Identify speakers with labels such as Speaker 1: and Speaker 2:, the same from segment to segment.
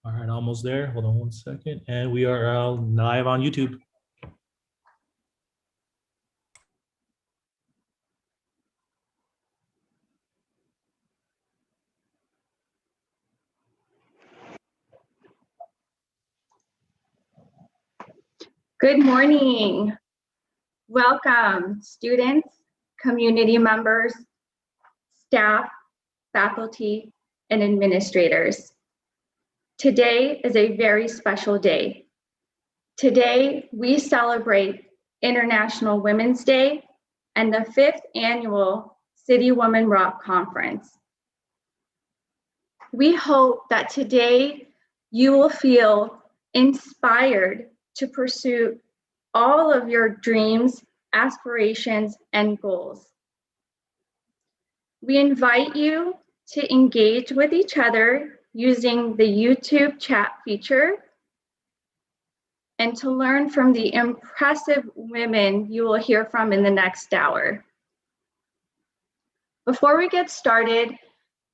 Speaker 1: All right, almost there. Hold on one second. And we are live on YouTube.
Speaker 2: Good morning. Welcome, students, community members, staff, faculty, and administrators. Today is a very special day. Today, we celebrate International Women's Day and the 5th annual City Women Rock Conference. We hope that today you will feel inspired to pursue all of your dreams, aspirations, and goals. We invite you to engage with each other using the YouTube chat feature and to learn from the impressive women you will hear from in the next hour. Before we get started,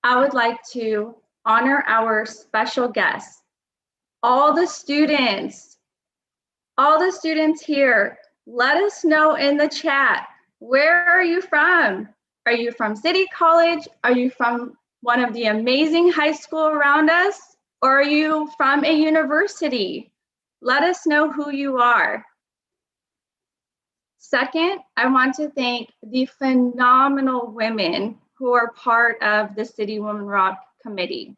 Speaker 2: I would like to honor our special guests, all the students here. Let us know in the chat, where are you from? Are you from City College? Are you from one of the amazing high school around us? Or are you from a university? Let us know who you are. Second, I want to thank the phenomenal women who are part of the City Women Rock Committee.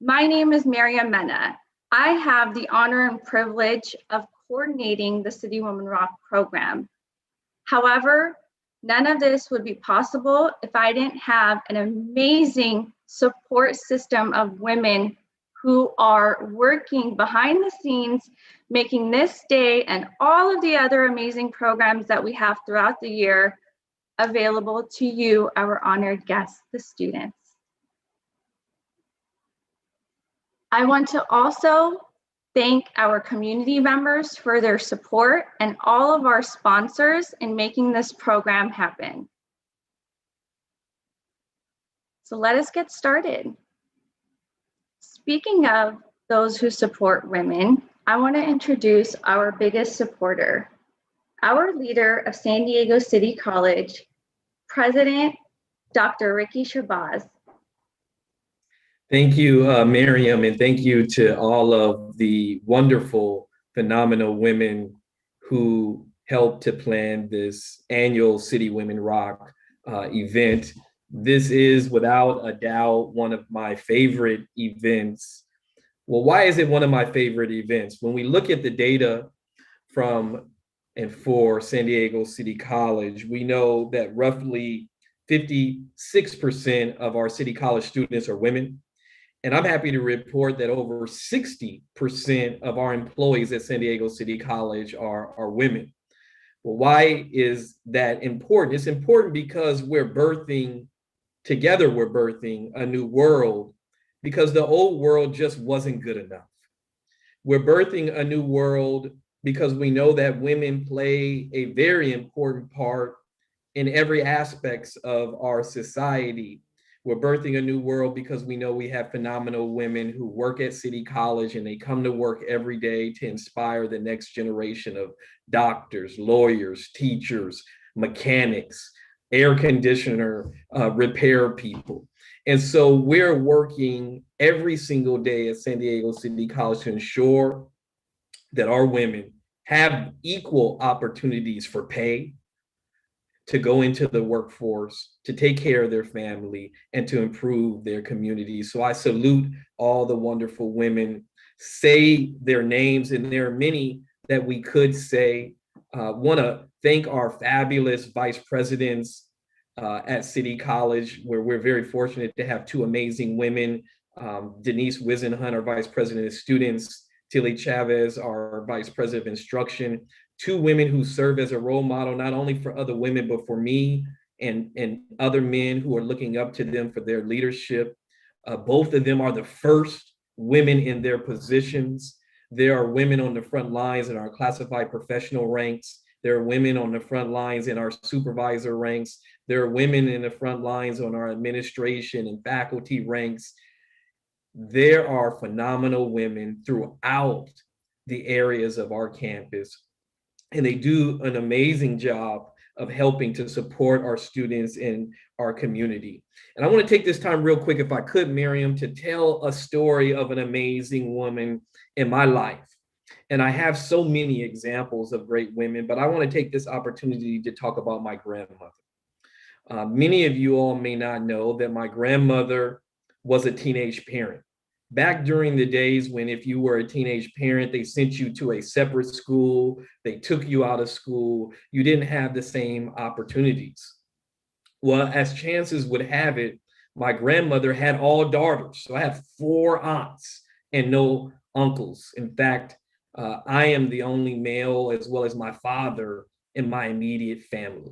Speaker 2: My name is Miriam Mena. I have the honor and privilege of coordinating the City Women Rock program. However, none of this would be possible if I didn't have an amazing support system of women who are working behind the scenes, making this day and all of the other amazing programs that we have throughout the year available to you, our honored guests, the students. I want to also thank our community members for their support and all of our sponsors in making this program happen. So let us get started. Speaking of those who support women, I want to introduce our biggest supporter, our leader of San Diego City College, President Dr. Ricky Shabazz.
Speaker 3: Thank you, Miriam, and thank you to all of the wonderful, phenomenal women who helped to plan this annual City Women Rock event. This is without a doubt one of my favorite events. Well, why is it one of my favorite events? When we look at the data from and for San Diego City College, we know that roughly 56% of our City College students are women. And I'm happy to report that over 60% of our employees at San Diego City College are women. Well, why is that important? It's important because together we're birthing a new world, because the old world just wasn't good enough. We're birthing a new world because we know that women play a very important part in every aspect of our society. We're birthing a new world because we know we have phenomenal women who work at City College, and they come to work every day to inspire the next generation of doctors, lawyers, teachers, mechanics, air conditioner repair people. And so we're working every single day at San Diego City College to ensure that our women have equal opportunities for pay, to go into the workforce, to take care of their family, and to improve their community. So I salute all the wonderful women, say their names, and there are many that we could say. Want to thank our fabulous vice presidents at City College, where we're very fortunate to have two amazing women, Denise Wisenhunt, our vice president of students, Tilly Chavez, our vice president of instruction, two women who serve as a role model, not only for other women, but for me and other men who are looking up to them for their leadership. Both of them are the first women in their positions. There are women on the front lines in our classified professional ranks. There are women on the front lines in our supervisor ranks. There are women in the front lines on our administration and faculty ranks. there are phenomenal women throughout the areas of our campus, and they do an amazing job of helping to support our students in our community. And I want to take this time real quick, if I could, Miriam, to tell a story of an amazing woman in my life. And I have so many examples of great women, but I want to take this opportunity to talk about my grandmother. Many of you all may not know that my grandmother was a teenage parent. Back during the days when if you were a teenage parent, they sent you to a separate school, they took you out of school, you didn't have the same opportunities. Well, as chances would have it, my grandmother had all daughters. So I have 4 aunts and no uncles. In fact, I am the only male, as well as my father, in my immediate family.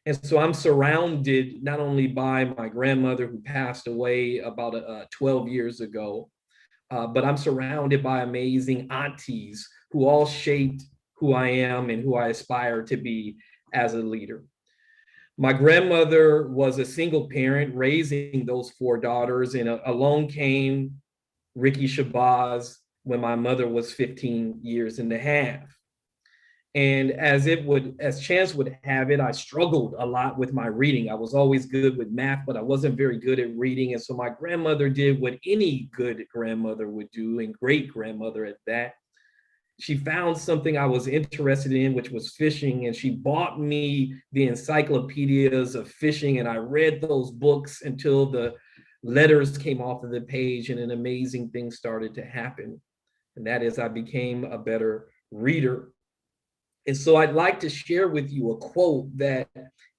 Speaker 3: And so I'm surrounded not only by my grandmother, who passed away about 12 years ago, but I'm surrounded by amazing aunties who all shaped who I am and who I aspire to be as a leader. My grandmother was a single parent raising those 4 daughters, and along came Ricky Shabazz when my mother was 15 years and a half. And as chance would have it, I struggled a lot with my reading. I was always good with math, but I wasn't very good at reading. And so my grandmother did what any good grandmother would do, and great grandmother at that. She found something I was interested in, which was fishing, and she bought me the encyclopedias of fishing, and I read those books until the letters came off of the page, and an amazing thing started to happen. And that is, I became a better reader. And so I'd like to share with you a quote that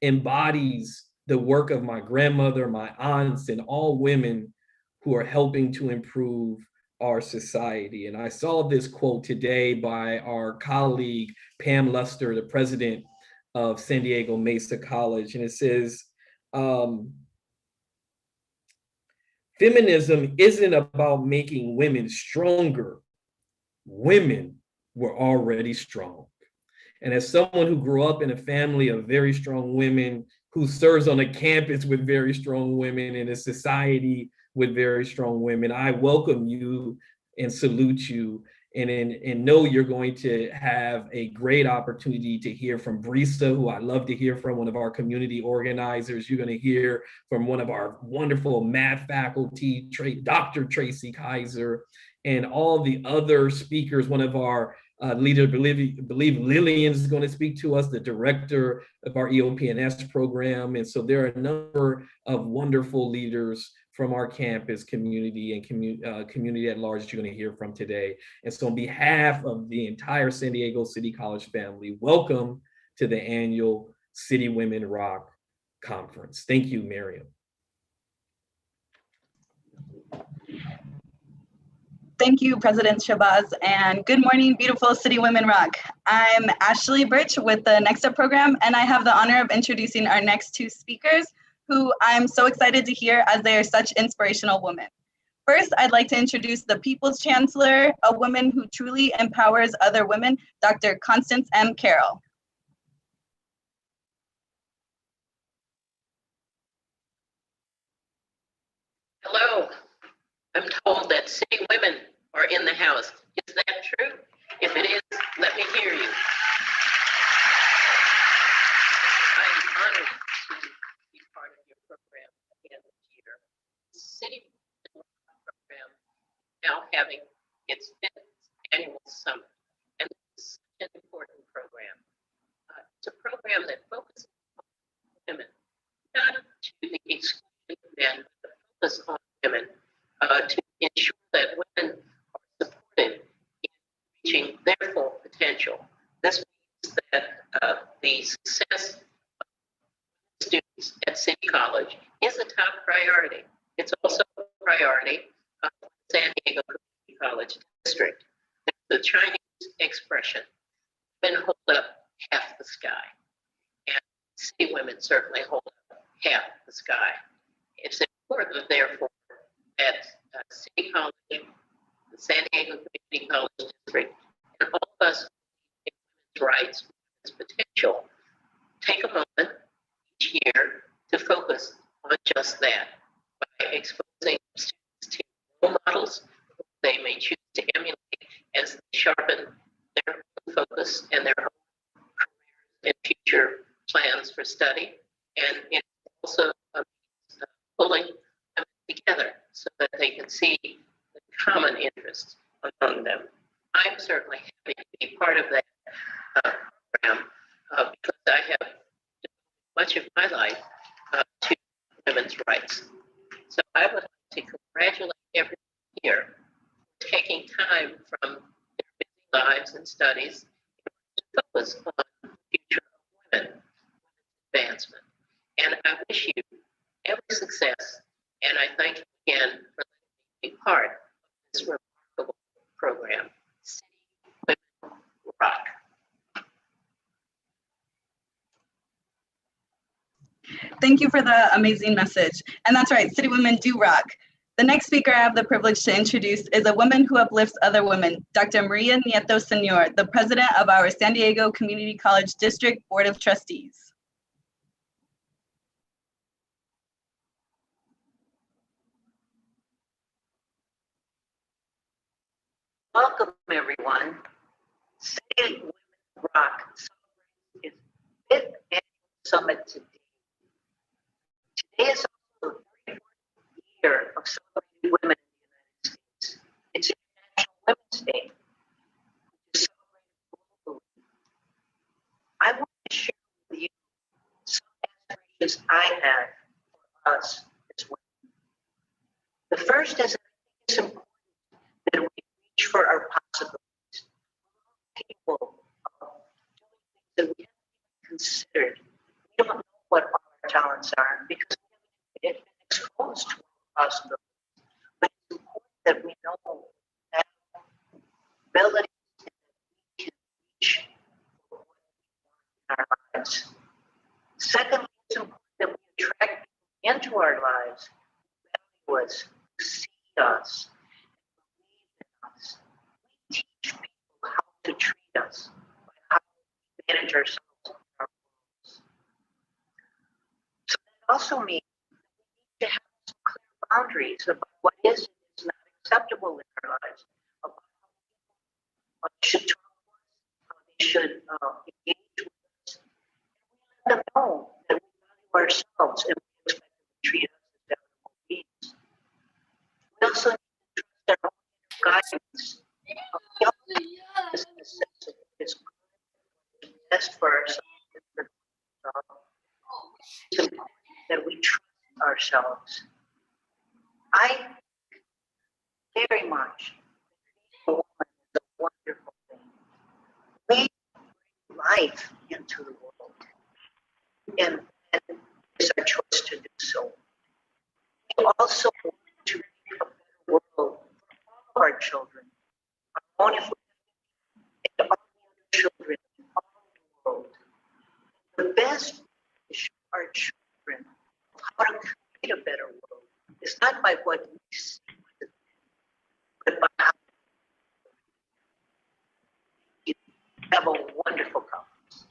Speaker 3: embodies the work of my grandmother, my aunts, and all women who are helping to improve our society. And I saw this quote today by our colleague, Pam Luster, the president of San Diego Mesa College. And it says, feminism isn't about making women stronger. Women were already strong. And as someone who grew up in a family of very strong women, who serves on a campus with very strong women, in a society with very strong women, I welcome you and salute you, and know you're going to have a great opportunity to hear from Risa, who I love to hear from, one of our community organizers. You're going to hear from one of our wonderful math faculty, Dr. Tracy Kaiser, and all the other speakers. One of our leader, believe Lillian is going to speak to us, the director of our EOP&S program. And so there are a number of wonderful leaders from our campus community and community at large that you're going to hear from today. And so on behalf of the entire San Diego City College family, welcome to the annual City Women Rock Conference. Thank you, Miriam.
Speaker 4: Thank you, President Shabazz, and good morning, beautiful City Women Rock. I'm Ashley Birch with the Next Up program, and I have the honor of introducing our next 2 speakers, who I'm so excited to hear as they are such inspirational women. First, I'd like to introduce the People's Chancellor, a woman who truly empowers other women, Dr. Constance M. Carroll.
Speaker 5: Hello. I'm told that city women are in the house. Is that true? If it is, let me hear you. I'm honored to be part of your program again this year. The City program now having its 5th annual summit, and it's such an important program. It's a program that focuses on women, not to the exclusion of men, but focus on women. To ensure that women are supported in reaching their full potential. This means that the success of students at City College is a top priority. It's also a priority of San Diego Community College District. There's the Chinese expression, women hold up half the sky. And city women certainly hold up half the sky. It's important, therefore, at City College, the San Diego Community College District, and all of us in women's rights, women's potential, take a moment each year to focus on just that by exposing students to role models for study, and it's also pulling them together so that they can see the common interests among them. I'm certainly happy to be part of that program because I have devoted much of my life to women's rights. So I would like to congratulate everyone here for taking time from their busy lives and studies to focus on the future of women, advancement. And I wish you every success, and I thank you again for letting me be part of this remarkable program, City Women Rock.
Speaker 4: Thank you for the amazing message. And that's right, City Women do rock. The next speaker I have the privilege to introduce is a woman who uplifts other women, Dr. Maria Nieto Senor, the president of our San Diego Community College District Board of Trustees.
Speaker 5: Welcome, everyone. City Women Rock celebrates its 5th annual summit today. Today is also the 34th year of celebrating women in the United States. It's International Women's Day, which is celebrated globally. I want to share with you some aspirations I had for us as women. The first is that I think it's important that we reach for our possibilities. We're all capable of doing things that we haven't even considered. We don't know what our talents are because we haven't been exposed to possibilities. But it's important that we know that abilities that we can reach for what we want in our lives. Secondly, it's important that we attract people into our lives who value us, who see us, we teach people how to treat us, how to manage ourselves in our worlds. So that also means we need to have some clear boundaries about what is and is not acceptable in our lives, about how people should talk to us, how they should engage with us. And we let them know that we value ourselves and we expect them to treat us as valuable beings. We also need to trust our own guidance. It's best for ourselves. It's important that we trust ourselves. I very much a woman is a wonderful thing. We bring life into the world, and it's our choice to do so. We also want to make a better world for all of our children. Our own and all the other children in all the world. The best to show our children of how to create a better world is not by what we see, but by how we have a wonderful conference.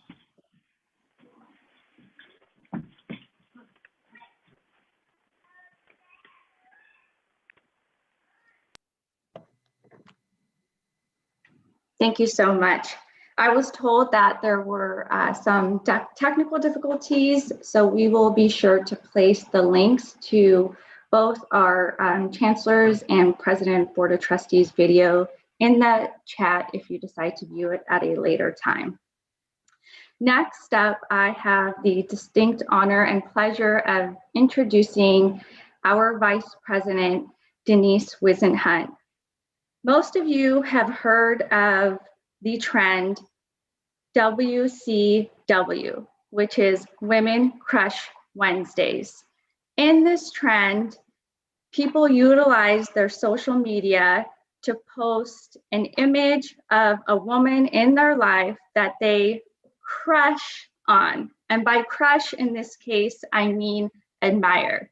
Speaker 2: Thank you so much. I was told that there were some technical difficulties, so we will be sure to place the links to both our Chancellor's and President Board of Trustees video in the chat if you decide to view it at a later time. Next up, I have the distinct honor and pleasure of introducing our Vice President, Denise Wisenhunt. Most of you have heard of the trend WCW, which is Women Crush Wednesdays. In this trend, people utilize their social media to post an image of a woman in their life that they crush on. And by crush in this case, I mean admire.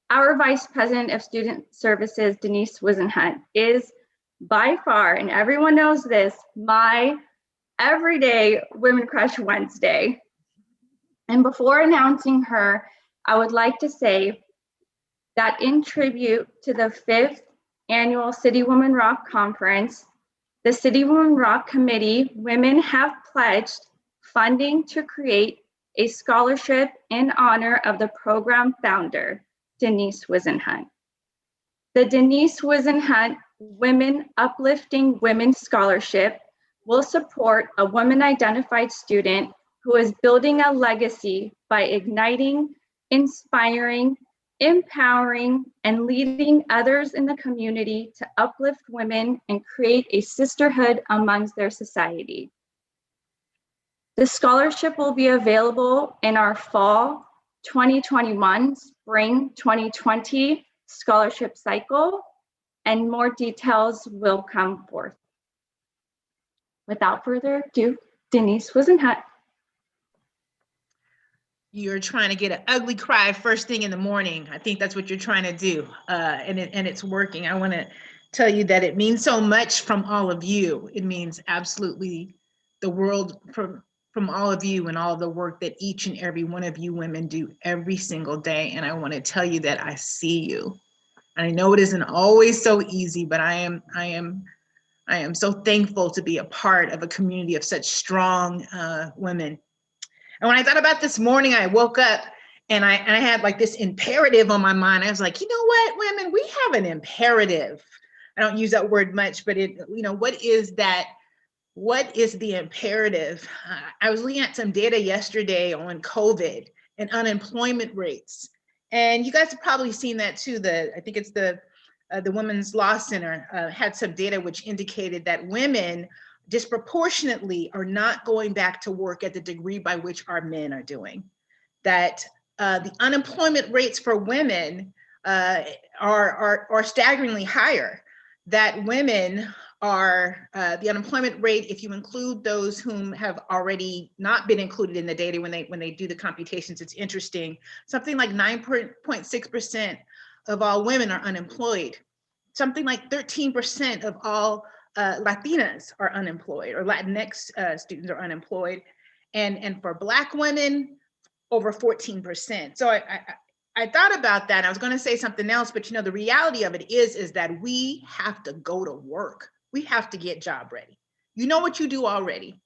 Speaker 2: Our Vice President of Student Services, Denise Wisenhunt, is by far, and everyone knows this, my everyday Women Crush Wednesday. And before announcing her, I would like to say that in tribute to the 5th annual City Women Rock Conference, the City Women Rock Committee women have pledged funding to create a scholarship in honor of the program founder, Denise Wisenhunt. The Denise Wisenhunt Women Uplifting Women Scholarship will support a woman-identified student who is building a legacy by igniting, inspiring, empowering, and leading others in the community to uplift women and create a sisterhood amongst their society. The scholarship will be available in our fall 2021, spring 2020 scholarship cycle, and more details will come forth. Without further ado, Denise Wisenhunt.
Speaker 6: You're trying to get an ugly cry first thing in the morning. I think that's what you're trying to do, and it's working. I want to tell you that it means so much from all of you. It means absolutely the world from all of you and all the work that each and every one of you women do every single day. And I want to tell you that I see you. And I know it isn't always so easy, but I am so thankful to be a part of a community of such strong women. And when I thought about this morning, I woke up and I had like this imperative on my mind. I was like, you know what, women, we have an imperative. I don't use that word much, but what is that? What is the imperative? I was looking at some data yesterday on COVID and unemployment rates. And you guys have probably seen that too. I think it's the Women's Law Center had some data which indicated that women disproportionately are not going back to work at the degree by which our men are doing. That the unemployment rates for women are staggeringly higher. That women are the unemployment rate, if you include those whom have already not been included in the data when they do the computations, it's interesting. Something like 9.6% of all women are unemployed. Something like 13% of all Latinas are unemployed, or Latinx students are unemployed. And for Black women, over 14%. So I thought about that. I was going to say something else, but the reality of it is that we have to go to work. We have to get job ready. You know what you do already.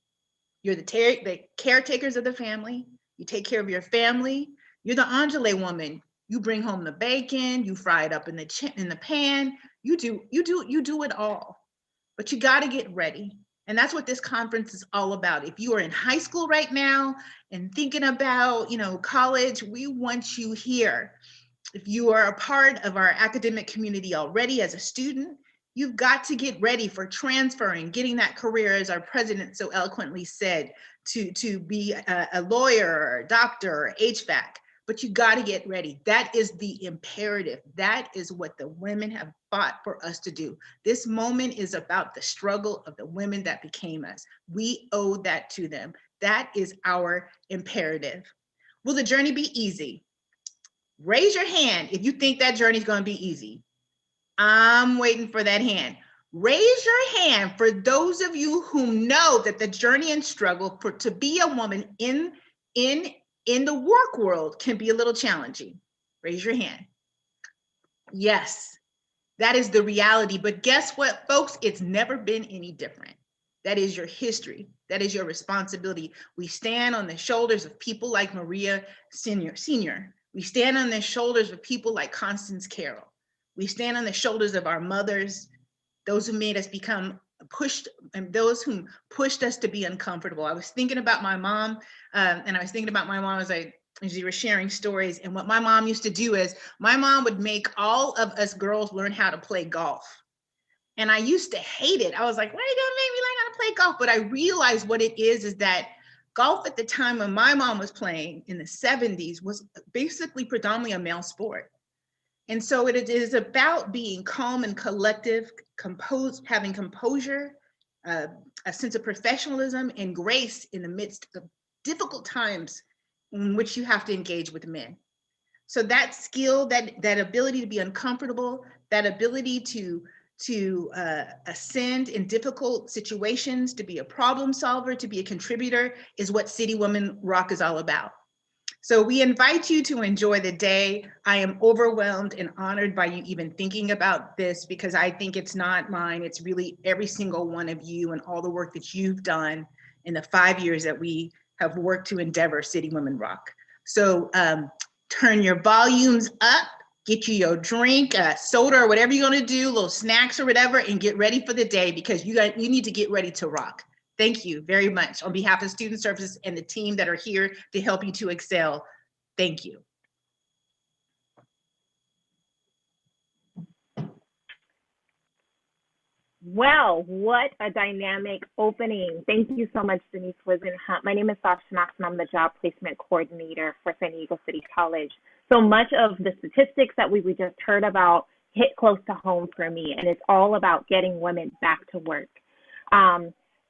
Speaker 6: You're the caretakers of the family. You take care of your family. You're the Angele woman. You bring home the bacon. You fry it up in the pan. You do it all. But you got to get ready. And that's what this conference is all about. If you are in high school right now and thinking about, college, we want you here. If you are a part of our academic community already as a student, you've got to get ready for transferring, getting that career, as our president so eloquently said, to be a lawyer or a doctor or HVAC. But you got to get ready. That is the imperative. That is what the women have fought for us to do. This moment is about the struggle of the women that became us. We owe that to them. That is our imperative. Will the journey be easy? Raise your hand if you think that journey is going to be easy. I'm waiting for that hand. Raise your hand for those of you who know that the journey and struggle to be a woman in the work world can be a little challenging. Raise your hand. Yes, that is the reality. But guess what, folks? It's never been any different. That is your history. That is your responsibility. We stand on the shoulders of people like Maria Senior. We stand on the shoulders of people like Constance Carroll. We stand on the shoulders of our mothers, those who made us become pushed, and those who pushed us to be uncomfortable. I was thinking about my mom, and I was thinking about my mom as you were sharing stories. And what my mom used to do is, my mom would make all of us girls learn how to play golf. And I used to hate it. I was like, why are you gonna make me learn how to play golf? But I realized what it is that golf at the time when my mom was playing in the 70s was basically predominantly a male sport. And so it is about being calm and collective, having composure, a sense of professionalism and grace in the midst of difficult times in which you have to engage with men. So that skill, that ability to be uncomfortable, that ability to ascend in difficult situations, to be a problem solver, to be a contributor, is what City Women Rock is all about. So we invite you to enjoy the day. I am overwhelmed and honored by you even thinking about this, because I think it's not mine, it's really every single one of you and all the work that you've done in the 5 years that we have worked to endeavor City Women Rock. So turn your volumes up, get you your drink, soda or whatever you're gonna do, little snacks or whatever, and get ready for the day because you need to get ready to rock. Thank you very much on behalf of Student Services and the team that are here to help you to excel. Thank you.
Speaker 7: Well, what a dynamic opening. Thank you so much, Denise Wisenhunt. My name is Sasha Knox, and I'm the Job Placement Coordinator for San Diego City College. So much of the statistics that we just heard about hit close to home for me, and it's all about getting women back to work.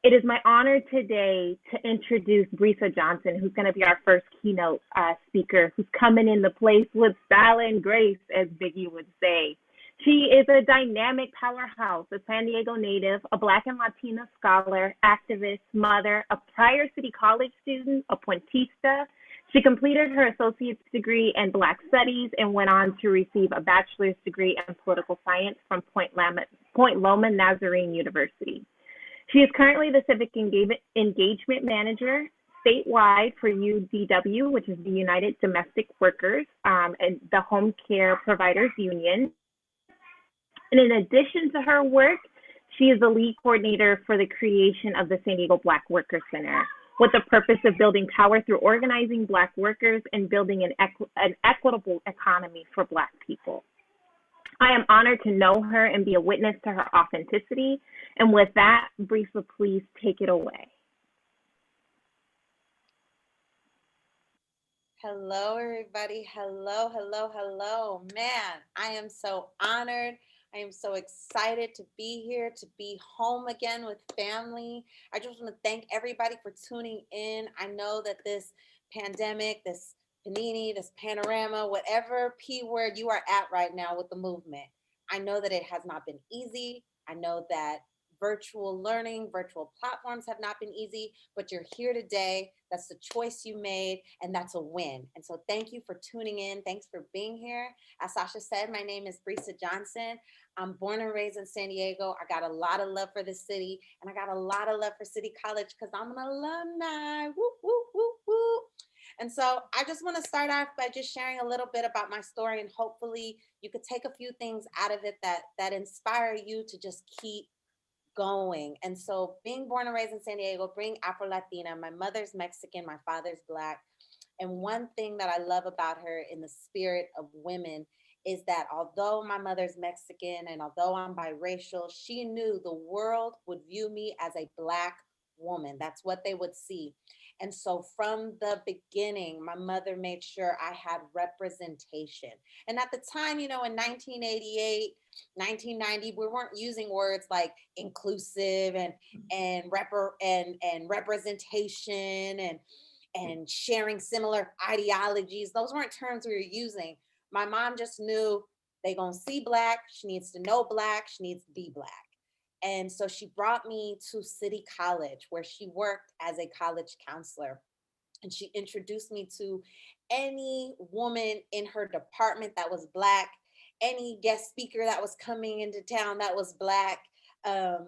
Speaker 7: It is my honor today to introduce Risa Johnson, who's going to be our first keynote speaker, who's coming in the place with style and grace, as Biggie would say. She is a dynamic powerhouse, a San Diego native, a Black and Latina scholar, activist, mother, a prior City College student, a Puentista. She completed her associate's degree in Black Studies and went on to receive a bachelor's degree in political science from Point Loma Nazarene University. She is currently the Civic Engagement Manager statewide for UDW, which is the United Domestic Workers and the Home Care Providers Union. And in addition to her work, she is the lead coordinator for the creation of the San Diego Black Worker Center, with the purpose of building power through organizing Black workers and building an equitable economy for Black people. I am honored to know her and be a witness to her authenticity. And with that, Risa, please take it away.
Speaker 8: Hello, everybody. Hello, hello, hello. Man, I am so honored. I am so excited to be here, to be home again with family. I just want to thank everybody for tuning in. I know that this pandemic, this panini, this panorama, whatever P word you are at right now with the movement, I know that it has not been easy. I know that virtual learning, virtual platforms have not been easy, but you're here today. That's the choice you made, and that's a win. And so thank you for tuning in. Thanks for being here. As Sasha said, my name is Risa Johnson. I'm born and raised in San Diego. I got a lot of love for the city, and I got a lot of love for City College because I'm an alumni. Woo, woo, woo, woo. And so I just want to start off by just sharing a little bit about my story, and hopefully you could take a few things out of it that inspire you to just keep going. And so being born and raised in San Diego, being Afro-Latina, my mother's Mexican, my father's Black. And one thing that I love about her in the spirit of women is that although my mother's Mexican and although I'm biracial, she knew the world would view me as a Black woman. That's what they would see. And so from the beginning, my mother made sure I had representation. And at the time, you know, in 1988, 1990, we weren't using words like inclusive and representation and sharing similar ideologies. Those weren't terms we were using. My mom just knew they gonna see Black, she needs to know Black, she needs to be Black. And so she brought me to City College, where she worked as a college counselor. And she introduced me to any woman in her department that was Black, any guest speaker that was coming into town that was Black,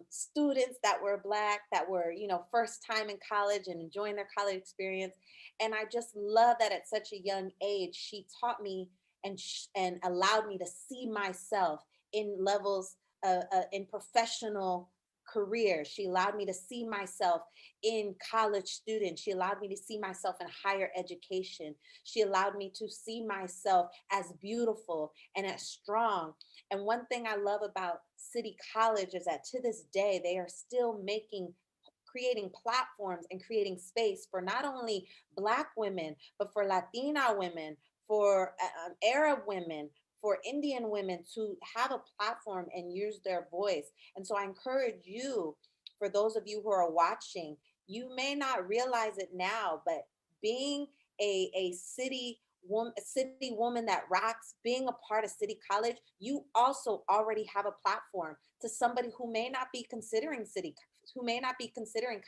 Speaker 8: students that were Black, that were, you know, first time in college and enjoying their college experience. And I just love that at such a young age, she taught me and allowed me to see myself in levels in professional career. She allowed me to see myself in college students. She allowed me to see myself in higher education. She allowed me to see myself as beautiful and as strong. And one thing I love about City College is that to this day, they are still creating platforms and creating space for not only Black women, but for Latina women, for Arab women, for Indian women to have a platform and use their voice. And so I encourage you, for those of you who are watching, you may not realize it now, but being a city woman that rocks, being a part of City College, you also already have a platform to somebody who may not be considering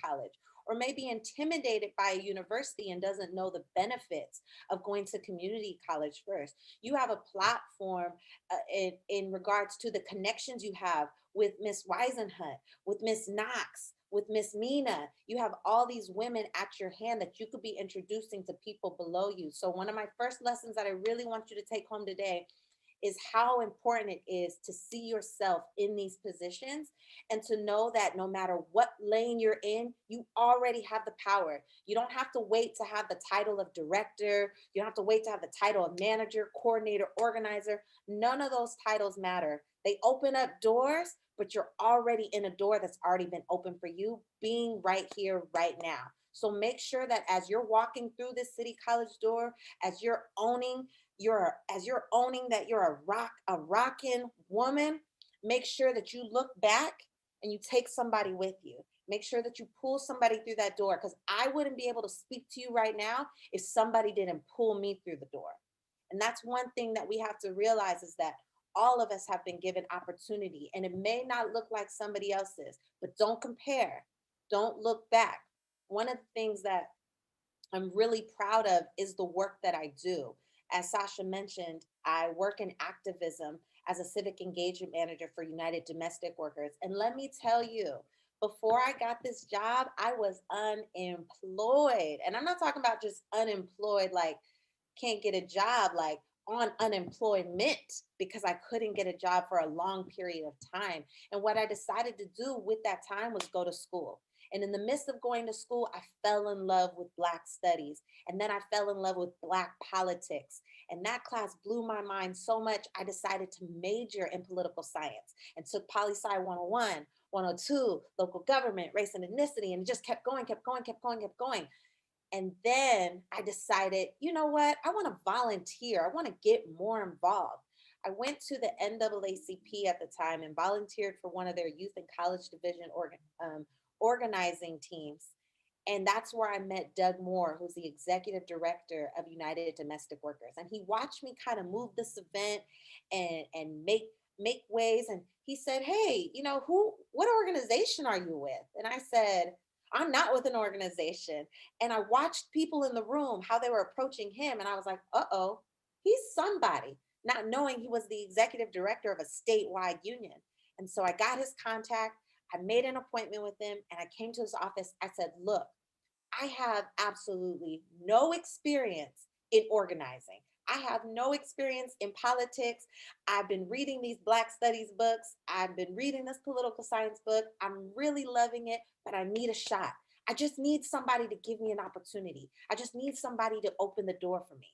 Speaker 8: college, or may be intimidated by a university and doesn't know the benefits of going to community college first. You have a platform in regards to the connections you have with Miss Weisenhunt, with Miss Knox, with Miss Mina. You have all these women at your hand that you could be introducing to people below you. So one of my first lessons that I really want you to take home today is how important it is to see yourself in these positions and to know that no matter what lane you're in, you already have the power. You don't have to wait to have the title of director. You don't have to wait to have the title of manager, coordinator, organizer. None of those titles matter. They open up doors, but you're already in a door that's already been open for you, being right here, right now. So make sure that as you're walking through this City College door, as you're owning that you're a rockin' woman, make sure that you look back and you take somebody with you. Make sure that you pull somebody through that door, because I wouldn't be able to speak to you right now if somebody didn't pull me through the door. And that's one thing that we have to realize, is that all of us have been given opportunity, and it may not look like somebody else's, but don't compare. Don't look back. One of the things that I'm really proud of is the work that I do. As Sasha mentioned, I work in activism as a civic engagement manager for United Domestic Workers. And let me tell you, before I got this job, I was unemployed. And I'm not talking about just unemployed, like can't get a job, like on unemployment, because I couldn't get a job for a long period of time. And what I decided to do with that time was go to school. And in the midst of going to school, I fell in love with Black studies. And then I fell in love with Black politics. And that class blew my mind so much, I decided to major in political science and took poli-sci 101, 102, local government, race and ethnicity, and it just kept going. And then I decided, you know what? I want to volunteer. I want to get more involved. I went to the NAACP at the time and volunteered for one of their youth and college division organizing teams. And that's where I met Doug Moore, who's the executive director of United Domestic Workers. And he watched me kind of move this event and make waves. And he said, hey, you know, what organization are you with? And I said, I'm not with an organization. And I watched people in the room, how they were approaching him. And I was like, uh-oh, he's somebody, not knowing he was the executive director of a statewide union. And so I got his contact. I made an appointment with him and I came to his office. I said, look, I have absolutely no experience in organizing. I have no experience in politics. I've been reading these Black studies books. I've been reading this political science book. I'm really loving it, but I need a shot. I just need somebody to give me an opportunity. I just need somebody to open the door for me.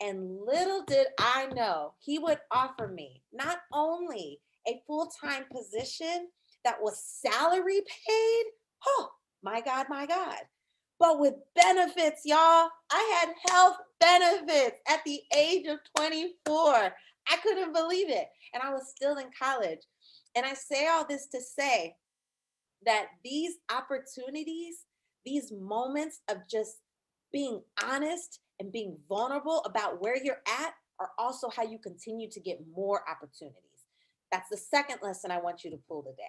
Speaker 8: And little did I know, he would offer me not only a full-time position that was salary paid, oh my God, but with benefits, y'all. I had health benefits at the age of 24. I couldn't believe it. And I was still in college. And I say all this to say that these opportunities, these moments of just being honest and being vulnerable about where you're at are also how you continue to get more opportunities. That's the second lesson I want you to pull today,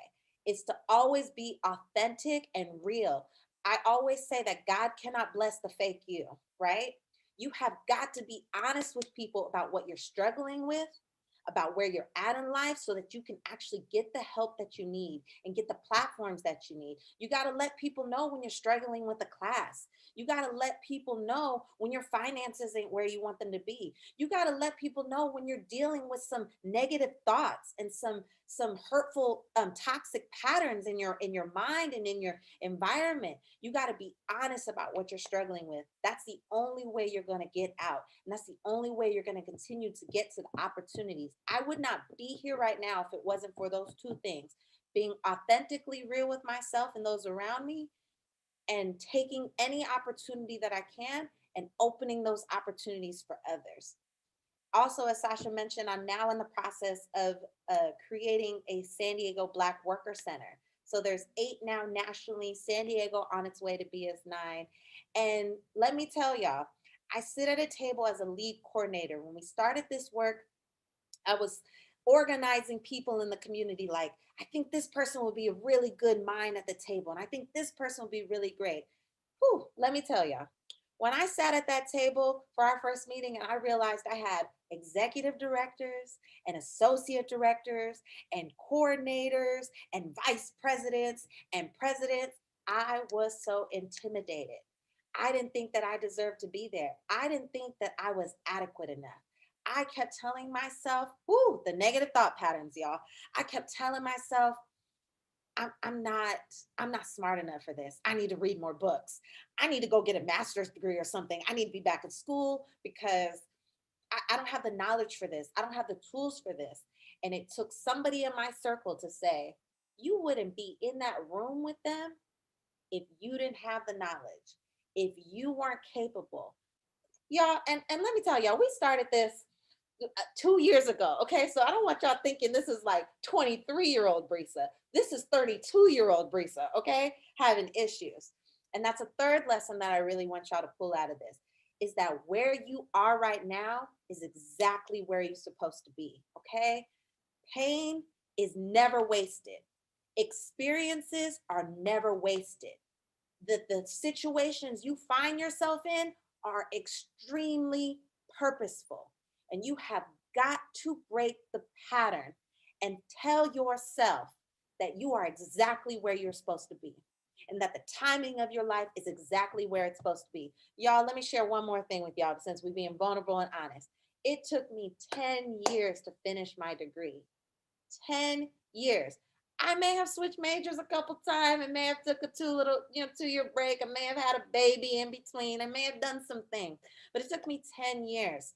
Speaker 8: is to always be authentic and real. I always say that God cannot bless the fake you, right? You have got to be honest with people about what you're struggling with, about where you're at in life, so that you can actually get the help that you need and get the platforms that you need. You got to let people know when you're struggling with a class. You got to let people know when your finances ain't where you want them to be. You got to let people know when you're dealing with some negative thoughts and some hurtful, toxic patterns in your mind and in your environment. You got to be honest about what you're struggling with. That's the only way you're going to get out. And that's the only way you're going to continue to get to the opportunities. I would not be here right now if it wasn't for those two things: being authentically real with myself and those around me, and taking any opportunity that I can and opening those opportunities for others. Also, as Sasha mentioned, I'm now in the process of creating a San Diego Black Worker Center. So there's 8 now nationally, San Diego on its way to be as 9. And let me tell y'all, I sit at a table as a lead coordinator. When we started this work, I was organizing people in the community. Like, I think this person will be a really good mind at the table. And I think this person will be really great. Whew, let me tell y'all, When I sat at that table for our first meeting and I realized I had executive directors and associate directors and coordinators and vice presidents and presidents, I was so intimidated. I didn't think that I deserved to be there. I didn't think that I was adequate enough. I kept telling myself, ooh, the negative thought patterns, y'all. I kept telling myself, I'm not smart enough for this. I need to read more books. I need to go get a master's degree or something. I need to be back in school because I don't have the knowledge for this. I don't have the tools for this. And it took somebody in my circle to say, you wouldn't be in that room with them if you didn't have the knowledge, if you weren't capable. Y'all, and let me tell y'all, we started this 2 years ago. Okay, so I don't want y'all thinking this is like 23-year-old Risa. This is 32-year-old Risa, okay, having issues. And that's a third lesson that I really want y'all to pull out of this, is that where you are right now is exactly where you're supposed to be, okay? Pain is never wasted. Experiences are never wasted. The situations you find yourself in are extremely purposeful. And you have got to break the pattern and tell yourself that you are exactly where you're supposed to be and that the timing of your life is exactly where it's supposed to be. Y'all, let me share one more thing with y'all since we're being vulnerable and honest. It took me 10 years to finish my degree. 10 years. I may have switched majors a couple times. I may have took a 2-year break. I may have had a baby in between. I may have done some things, but it took me 10 years.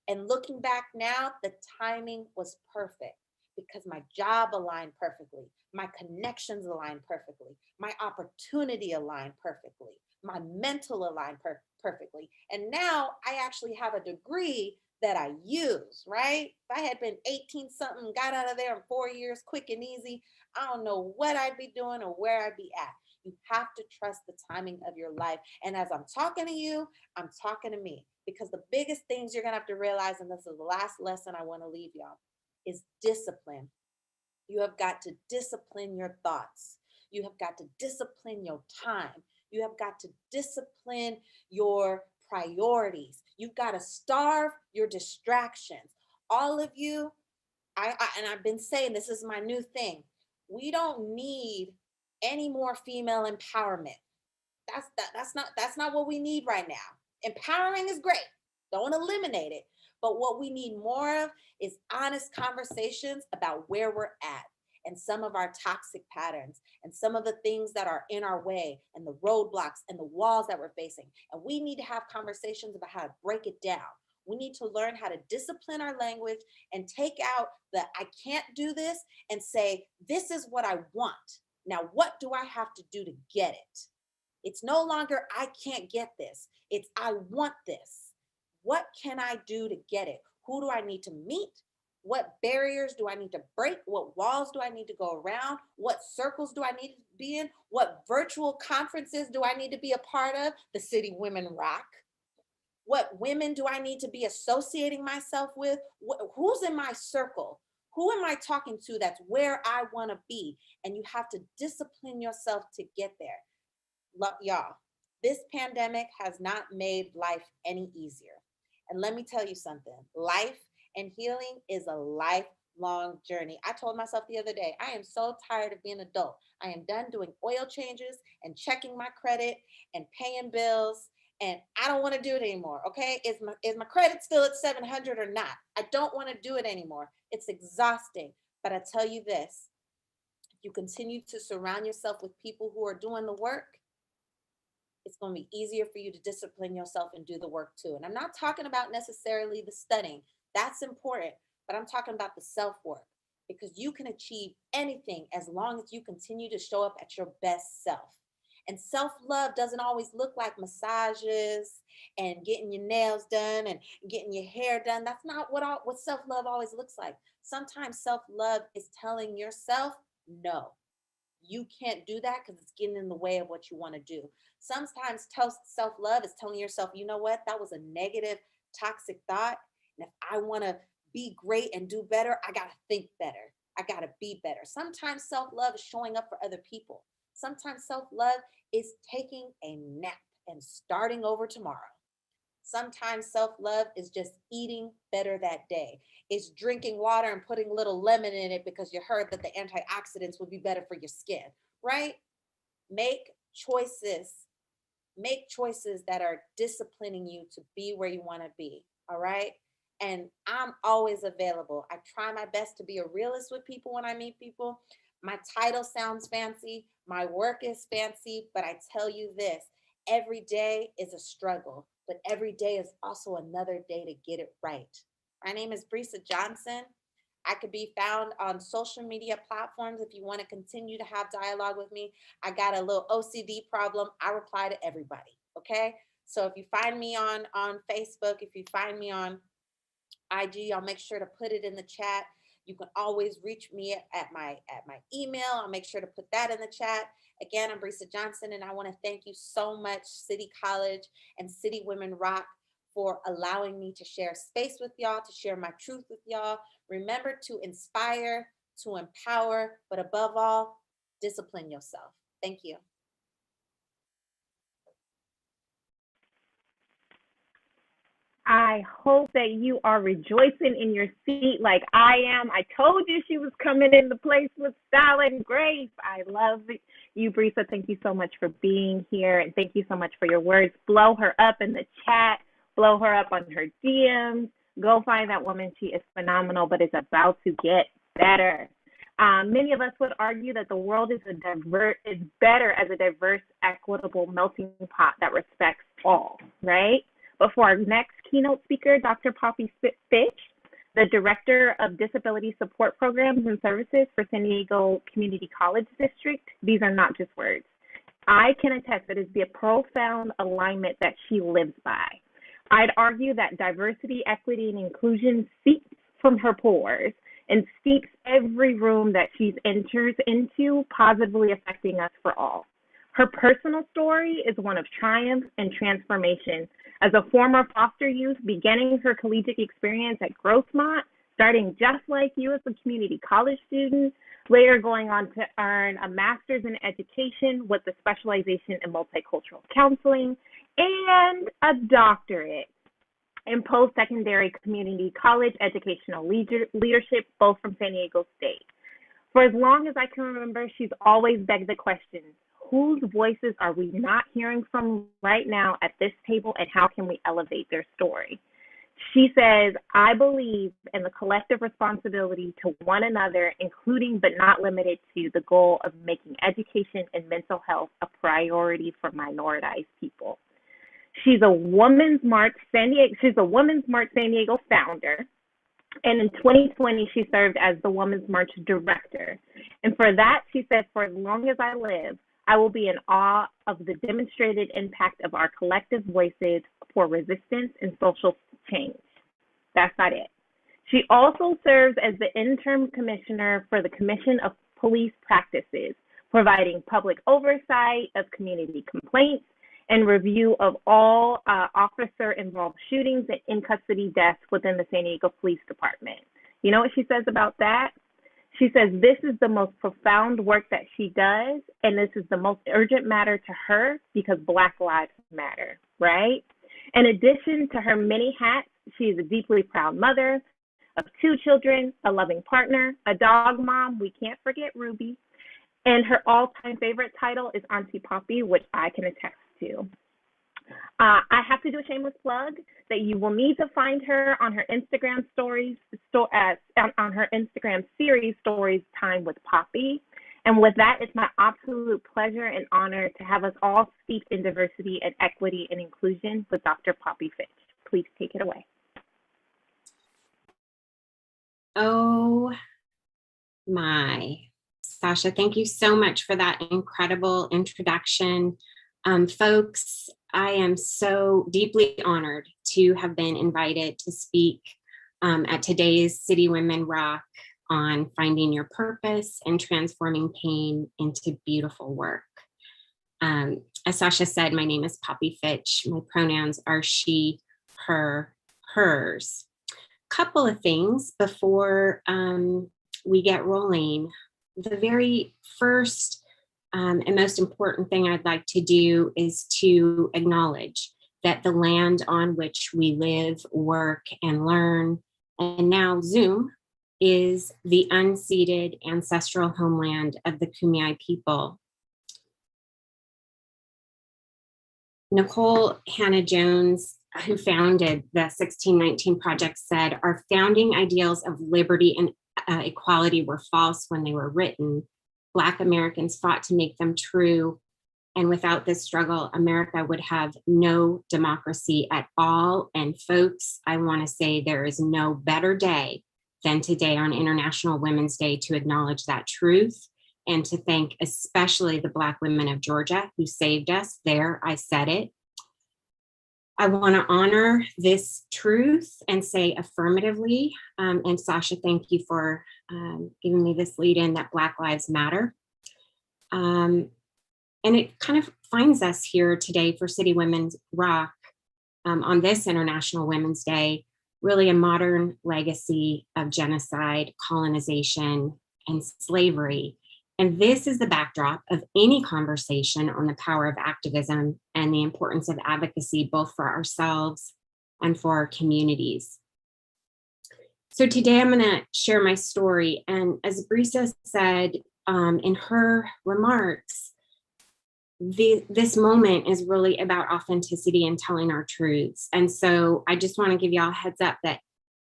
Speaker 8: And looking back now, the timing was perfect because my job aligned perfectly. My connections aligned perfectly. My opportunity aligned perfectly. My mental aligned perfectly. And now I actually have a degree that I use, right? If I had been 18 something, got out of there in 4 years, quick and easy, I don't know what I'd be doing or where I'd be at. You have to trust the timing of your life. And as I'm talking to you, I'm talking to me, because the biggest things you're gonna have to realize, and this is the last lesson I wanna leave y'all, is discipline. You have got to discipline your thoughts. You have got to discipline your time. You have got to discipline your priorities. You've got to starve your distractions. All of you, and I've been saying this is my new thing. We don't need any more female empowerment. That's not what we need right now. Empowering is great. Don't eliminate it. But what we need more of is honest conversations about where we're at and some of our toxic patterns and some of the things that are in our way and the roadblocks and the walls that we're facing. And we need to have conversations about how to break it down. We need to learn how to discipline our language and take out the I can't do this and say, this is what I want. Now, what do I have to do to get it? It's no longer I can't get this. It's I want this. What can I do to get it? Who do I need to meet? What barriers do I need to break? What walls do I need to go around? What circles do I need to be in? What virtual conferences do I need to be a part of? The City Women Rock. What women do I need to be associating myself with? Who's in my circle? Who am I talking to that's where I want to be? And you have to discipline yourself to get there. Y'all, this pandemic has not made life any easier. And let me tell you something, life and healing is a lifelong journey. I told myself the other day, I am so tired of being an adult. I am done doing oil changes and checking my credit and paying bills. And I don't want to do it anymore. Okay. Is my credit still at 700 or not? I don't want to do it anymore. It's exhausting. But I tell you this, if you continue to surround yourself with people who are doing the work, it's going to be easier for you to discipline yourself and do the work too. And I'm not talking about necessarily the studying. That's important, but I'm talking about the self-work, because you can achieve anything as long as you continue to show up at your best self. And self-love doesn't always look like massages and getting your nails done and getting your hair done. That's not what self-love always looks like. Sometimes self-love is telling yourself, no, you can't do that because it's getting in the way of what you want to do. Sometimes self-love is telling yourself, you know what, that was a negative, toxic thought. And if I want to be great and do better, I got to think better. I got to be better. Sometimes self-love is showing up for other people. Sometimes self-love is taking a nap. and starting over tomorrow. Sometimes self-love is just eating better that day. It's drinking water and putting a little lemon in it because you heard that the antioxidants would be better for your skin, right? Make choices that are disciplining you to be where you want to be, all right? And I'm always available. I try my best to be a realist with people when I meet people. My title sounds fancy, my work is fancy, but I tell you this, every day is a struggle, but every day is also another day to get it right. My name is Risa Johnson. I could be found on social media platforms if you want to continue to have dialogue with me. I got a little OCD problem. I reply to everybody, okay? So if you find me on Facebook, if you find me on IG, I'll make sure to put it in the chat. You can always reach me at my email. I'll make sure to put that in the chat. Again, I'm Risa Johnson, and I want to thank you so much, City College and City Women Rock, for allowing me to share space with y'all, to share my truth with y'all. Remember to inspire, to empower, but above all, discipline yourself. Thank you.
Speaker 7: I hope that you are rejoicing in your seat like I am. I told you she was coming into place with style and grace. I love you, Risa. Thank you so much for being here, and thank you so much for your words. Blow her up in the chat. Blow her up on her DMs. Go find that woman. She is phenomenal, but is about to get better. Many of us would argue that the world is better as a diverse, equitable melting pot that respects all, right? But for our next keynote speaker, Dr. Poppy Fitch, the Director of Disability Support Programs and Services for San Diego Community College District, these are not just words. I can attest that it's the profound alignment that she lives by. I'd argue that diversity, equity, and inclusion seeps from her pores and steeps every room that she enters into, positively affecting us for all. Her personal story is one of triumph and transformation. As a former foster youth, beginning her collegiate experience at Grossmont, starting just like you as a community college student, later going on to earn a master's in education with a specialization in multicultural counseling, and a doctorate in post-secondary community college educational leadership, both from San Diego State. For as long as I can remember, she's always begged the question, whose voices are we not hearing from right now at this table, and how can we elevate their story? She says, I believe in the collective responsibility to one another, including but not limited to the goal of making education and mental health a priority for minoritized people. She's a Women's March San Diego founder, and in 2020, she served as the Women's March director. And for that, she said, for as long as I live, I will be in awe of the demonstrated impact of our collective voices for resistance and social change. That's not it. She also serves as the interim commissioner for the Commission of Police Practices, providing public oversight of community complaints and review of all officer-involved shootings and in-custody deaths within the San Diego Police Department. You know what she says about that? She says this is the most profound work that she does, and this is the most urgent matter to her because Black lives matter, right? In addition to her many hats, she is a deeply proud mother of 2 children, a loving partner, a dog mom, we can't forget Ruby, and her all-time favorite title is Auntie Poppy, which I can attest to. I have to do a shameless plug that you will need to find her on her Instagram stories, on her Instagram series, Stories Time with Poppy. And with that, it's my absolute pleasure and honor to have us all steeped in diversity and equity and inclusion with Dr. Poppy Fitch. Please take it away.
Speaker 9: Oh my, Sasha, thank you so much for that incredible introduction. Folks, I am so deeply honored to have been invited to speak at today's City Women Rock on finding your purpose and transforming pain into beautiful work. As Sasha said, my name is Poppy Fitch. My pronouns are she, her, hers. Couple of things before we get rolling. The very first and most important thing I'd like to do is to acknowledge that the land on which we live, work, and learn, and now Zoom, is the unceded ancestral homeland of the Kumeyaay people. Nicole Hannah-Jones, who founded the 1619 Project, said, "Our founding ideals of liberty and equality were false when they were written. Black Americans fought to make them true. And without this struggle, America would have no democracy at all. And folks, I want to say there is no better day than today on International Women's Day to acknowledge that truth and to thank especially the Black women of Georgia who saved us." There, I said it. I want to honor this truth and say affirmatively, and Sasha, thank you for giving me this lead in, that Black Lives Matter. And it kind of finds us here today for City Women's Rock on this International Women's Day, really a modern legacy of genocide, colonization, and slavery. And this is the backdrop of any conversation on the power of activism and the importance of advocacy, both for ourselves and for our communities. So today I'm going to share my story. And as Risa said in her remarks, this moment is really about authenticity and telling our truths. And so I just want to give y'all a heads up that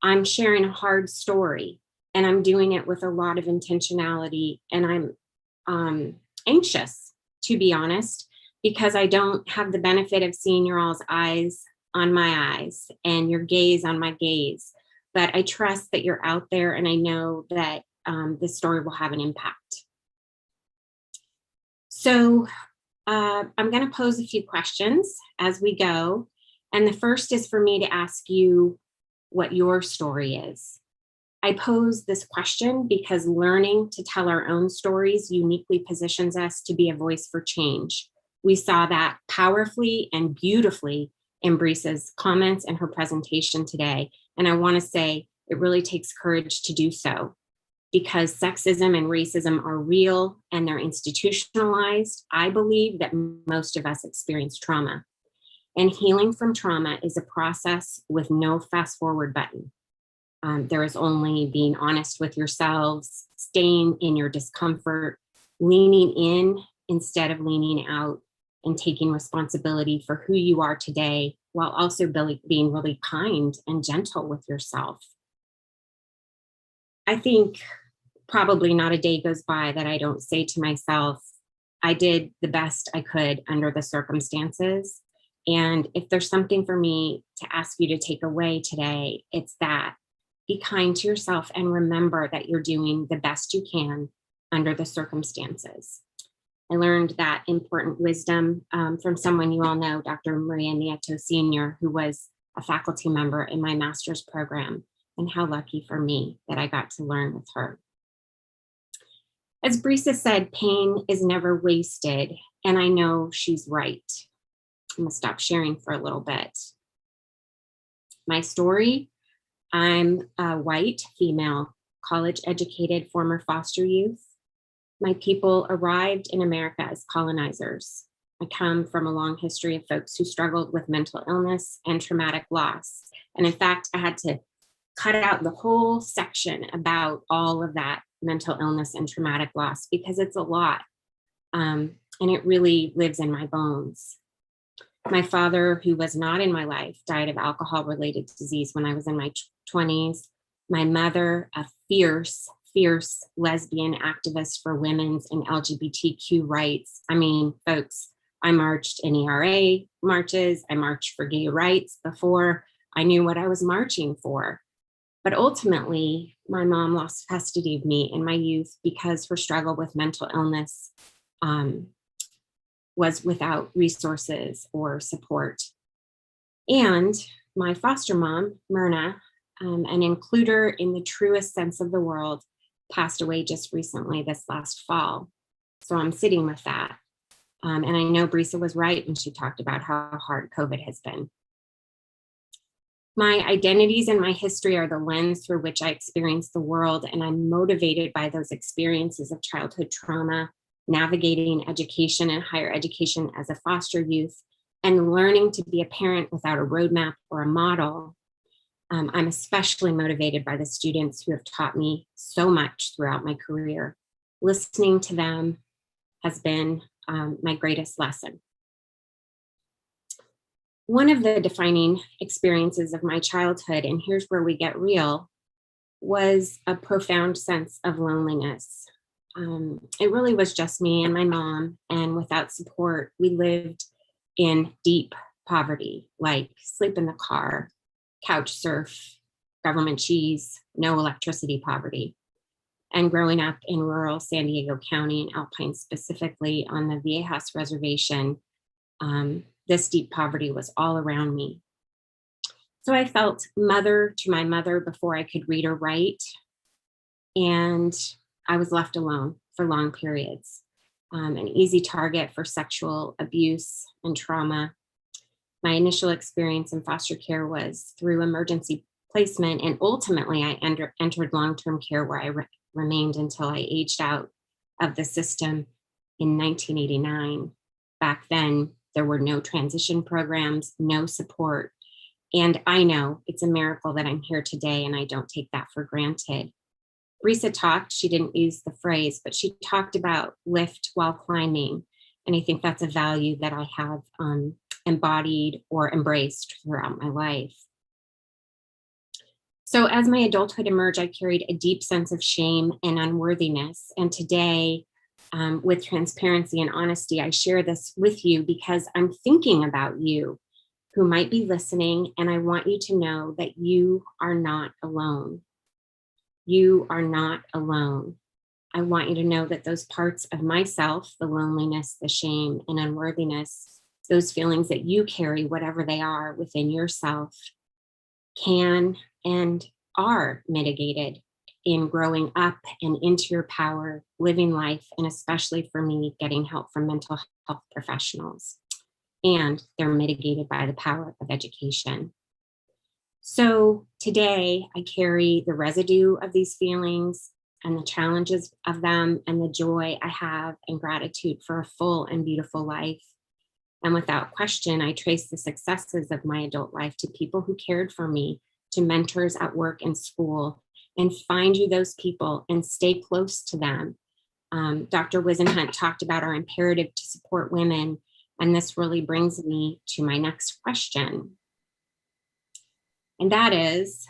Speaker 9: I'm sharing a hard story, and I'm doing it with a lot of intentionality. And I'm anxious, to be honest, because I don't have the benefit of seeing your all's eyes on my eyes and your gaze on my gaze. But I trust that you're out there, and I know that this story will have an impact. So I'm going to pose a few questions as we go. And the first is for me to ask you what your story is. I pose this question because learning to tell our own stories uniquely positions us to be a voice for change. We saw that powerfully and beautifully in Brisa's comments and her presentation today. And I want to say it really takes courage to do so, because sexism and racism are real and they're institutionalized. I believe that most of us experience trauma, and healing from trauma is a process with no fast forward button. There is only being honest with yourselves, staying in your discomfort, leaning in instead of leaning out, and taking responsibility for who you are today, while also being really kind and gentle with yourself. I think probably not a day goes by that I don't say to myself, I did the best I could under the circumstances. And if there's something for me to ask you to take away today, it's that. Be kind to yourself and remember that you're doing the best you can under the circumstances. I learned that important wisdom from someone you all know, Dr. Maria Nieto Sr., who was a faculty member in my master's program, and how lucky for me that I got to learn with her. As Risa said, pain is never wasted, and I know she's right. I'm gonna stop sharing for a little bit. My story: I'm a white, female, college-educated former foster youth. My people arrived in America as colonizers. I come from a long history of folks who struggled with mental illness and traumatic loss. And in fact, I had to cut out the whole section about all of that mental illness and traumatic loss because it's a lot. And it really lives in my bones. My father, who was not in my life, died of alcohol-related disease when I was in my 20s. My mother, a fierce lesbian activist for women's and LGBTQ rights. I mean, folks, I marched in ERA marches. I marched for gay rights before I knew what I was marching for. But ultimately, my mom lost custody of me in my youth because her struggle with mental illness was without resources or support. And my foster mom, Myrna, an includer in the truest sense of the world, passed away just recently this last fall. So I'm sitting with that. And I know Risa was right when she talked about how hard COVID has been. My identities and my history are the lens through which I experience the world, and I'm motivated by those experiences of childhood trauma, navigating education and higher education as a foster youth, and learning to be a parent without a roadmap or a model. I'm especially motivated by the students who have taught me so much throughout my career. Listening to them has been my greatest lesson. One of the defining experiences of my childhood, and here's where we get real, was a profound sense of loneliness. It really was just me and my mom, and without support, we lived in deep poverty, like sleep in the car, couch surf, government cheese, no electricity poverty. And growing up in rural San Diego County and Alpine specifically on the Viejas Reservation, this deep poverty was all around me. So I felt mother to my mother before I could read or write. And I was left alone for long periods, an easy target for sexual abuse and trauma. My initial experience in foster care was through emergency placement, and ultimately I entered long-term care, where I remained until I aged out of the system in 1989. Back then, there were no transition programs, no support. And I know it's a miracle that I'm here today, and I don't take that for granted. Risa talked, she didn't use the phrase, but she talked about lift while climbing. And I think that's a value that I have embodied or embraced throughout my life. So as my adulthood emerged, I carried a deep sense of shame and unworthiness. And today, with transparency and honesty, I share this with you because I'm thinking about you who might be listening, and I want you to know that you are not alone. You are not alone. I want you to know that those parts of myself, the loneliness, the shame, and unworthiness, those feelings that you carry, whatever they are within yourself, can and are mitigated in growing up and into your power, living life, and especially for me, getting help from mental health professionals. And they're mitigated by the power of education. So today I carry the residue of these feelings and the challenges of them and the joy I have and gratitude for a full and beautiful life. And without question, I trace the successes of my adult life to people who cared for me, to mentors at work and school, and find you those people and stay close to them. Dr. Wisenhunt talked about our imperative to support women, and this really brings me to my next question. And that is,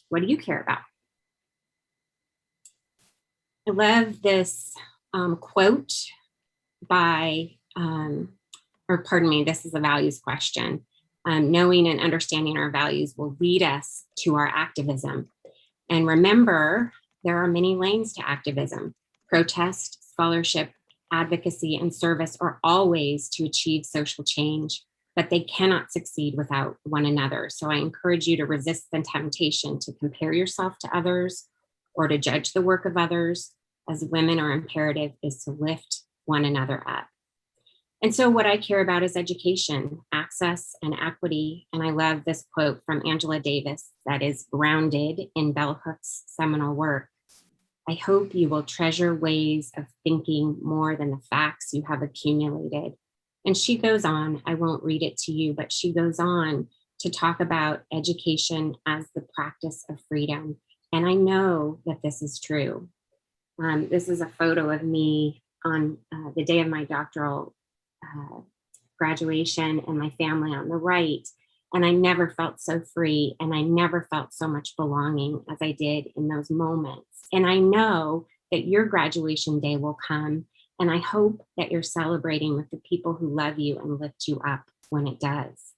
Speaker 9: what do you care about? I love this quote by, this is a values question. Knowing and understanding our values will lead us to our activism. And remember, there are many lanes to activism. Protest, scholarship, advocacy, and service are all ways to achieve social change, but they cannot succeed without one another. So I encourage you to resist the temptation to compare yourself to others or to judge the work of others. As women, our imperative is to lift one another up. And so what I care about is education, access, and equity. And I love this quote from Angela Davis that is grounded in Bell Hook's seminal work. I hope you will treasure ways of thinking more than the facts you have accumulated. And she goes on, I won't read it to you, but she goes on to talk about education as the practice of freedom. And I know that this is true. This is a photo of me on the day of my doctoral graduation and my family on the right. And I never felt so free, and I never felt so much belonging as I did in those moments. And I know that your graduation day will come, and I hope that you're celebrating with the people who love you and lift you up when it does.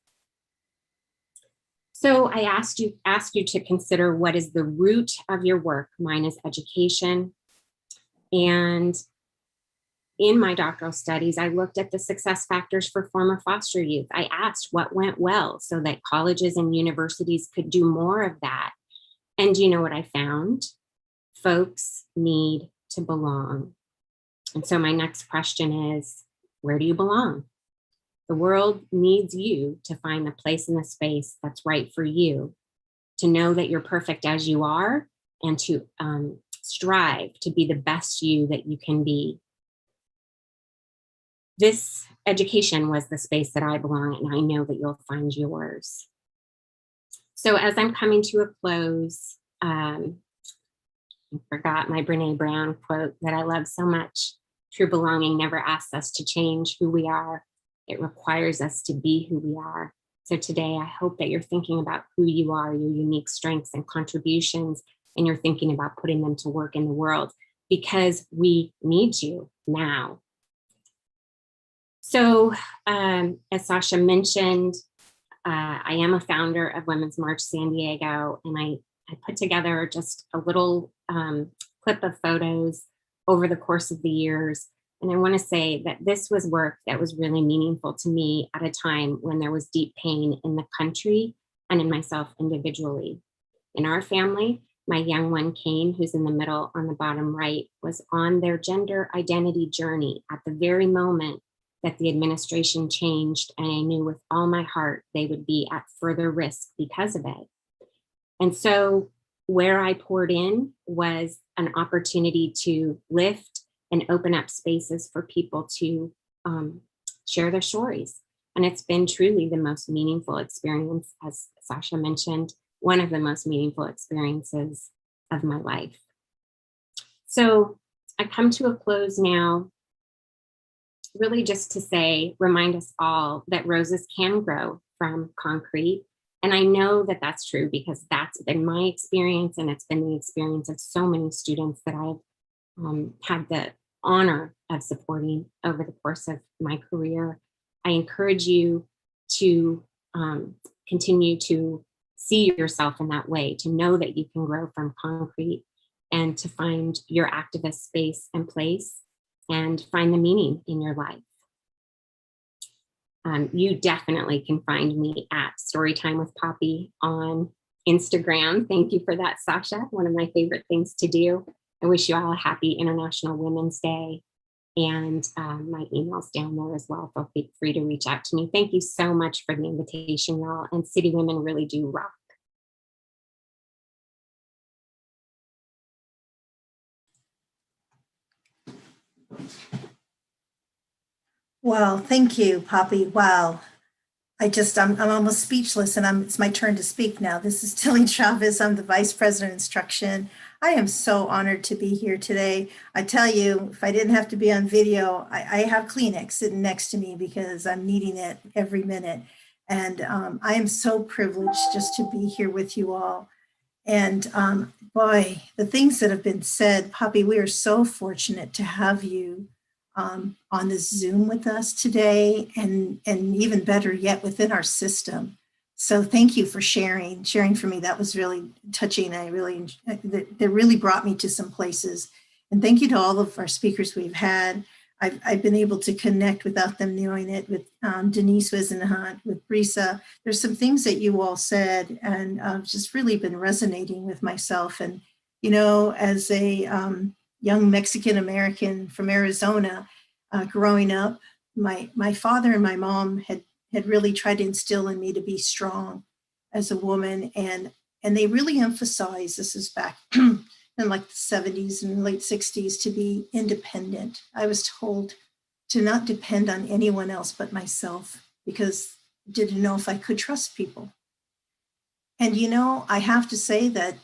Speaker 9: So I ask you to consider, what is the root of your work? Mine is education. And in my doctoral studies, I looked at the success factors for former foster youth. I asked what went well so that colleges and universities could do more of that. And you know what I found? Folks need to belong. And so my next question is, where do you belong? The world needs you to find the place in the space that's right for you, to know that you're perfect as you are, and to strive to be the best you that you can be. this education was the space that I belong in, and I know that you'll find yours. So as I'm coming to a close, I forgot my Brene Brown quote that I love so much. True belonging never asks us to change who we are. It requires us to be who we are. So today, I hope that you're thinking about who you are, your unique strengths and contributions, and you're thinking about putting them to work in the world, because we need you now. So as Sasha mentioned, I am a founder of Women's March San Diego, and I put together just a little clip of photos over the course of the years. And I want to say that this was work that was really meaningful to me at a time when there was deep pain in the country and in myself individually. In our family, my young one, Kane, who's in the middle on the bottom right, was on their gender identity journey at the very moment that the administration changed, and I knew with all my heart they would be at further risk because of it. And so where I poured in was an opportunity to lift and open up spaces for people to share their stories. And it's been truly the most meaningful experience, as Sasha mentioned, one of the most meaningful experiences of my life. So I come to a close now, really just to say, remind us all that roses can grow from concrete. And I know that that's true because that's been my experience, and it's been the experience of so many students that I've had the honor of supporting over the course of my career. I encourage you to continue to see yourself in that way, to know that you can grow from concrete, and to find your activist space and place and find the meaning in your life. You definitely can find me at Storytime with Poppy on Instagram. Thank you for that, Sasha. One of my favorite things to do. I wish you all a happy International Women's Day. And my email's down there as well. Feel free to reach out to me. Thank you so much for the invitation, y'all. And City Women really do rock.
Speaker 10: Wow, thank you, Poppy. Wow. I'm almost speechless, and it's my turn to speak now. This is Tilly Chavez. I'm the Vice President of Instruction. I am so honored to be here today. I tell you, if I didn't have to be on video, I have Kleenex sitting next to me because I'm needing it every minute. And I am so privileged just to be here with you all. And boy, the things that have been said, Poppy, we are so fortunate to have you on this Zoom with us today, and even better yet, within our system. So thank you for sharing for me. That was really touching. That really brought me to some places. And thank you to all of our speakers we've had. I've been able to connect without them knowing it with Denise Wisenhunt, with Risa. There's some things that you all said, and just really been resonating with myself. And, you know, as a young Mexican American from Arizona, growing up, my father and my mom had really tried to instill in me to be strong as a woman, and they really emphasized, this is back in like the 70s and late 60s, to be independent. I was told to not depend on anyone else but myself, because I didn't know if I could trust people. And you know, I have to say that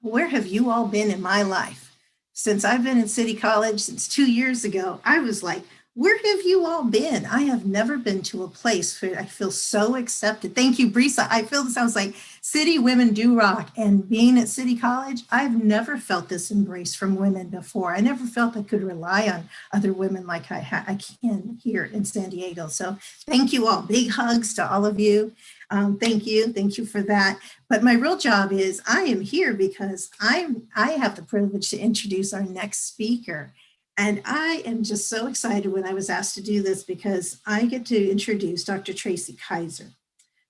Speaker 10: where have you all been in my life? Since I've been in City College since 2 years ago, I was like, where have you all been? I have never been to a place where I feel so accepted. Thank you, Risa. I feel this sounds like City Women do rock. And being at City College, I've never felt this embrace from women before. I never felt I could rely on other women like I can here in San Diego. So thank you all. Big hugs to all of you. Thank you for that. But my real job is I am here because I have the privilege to introduce our next speaker. And I am just so excited when I was asked to do this, because I get to introduce Dr. Tracy Kaiser.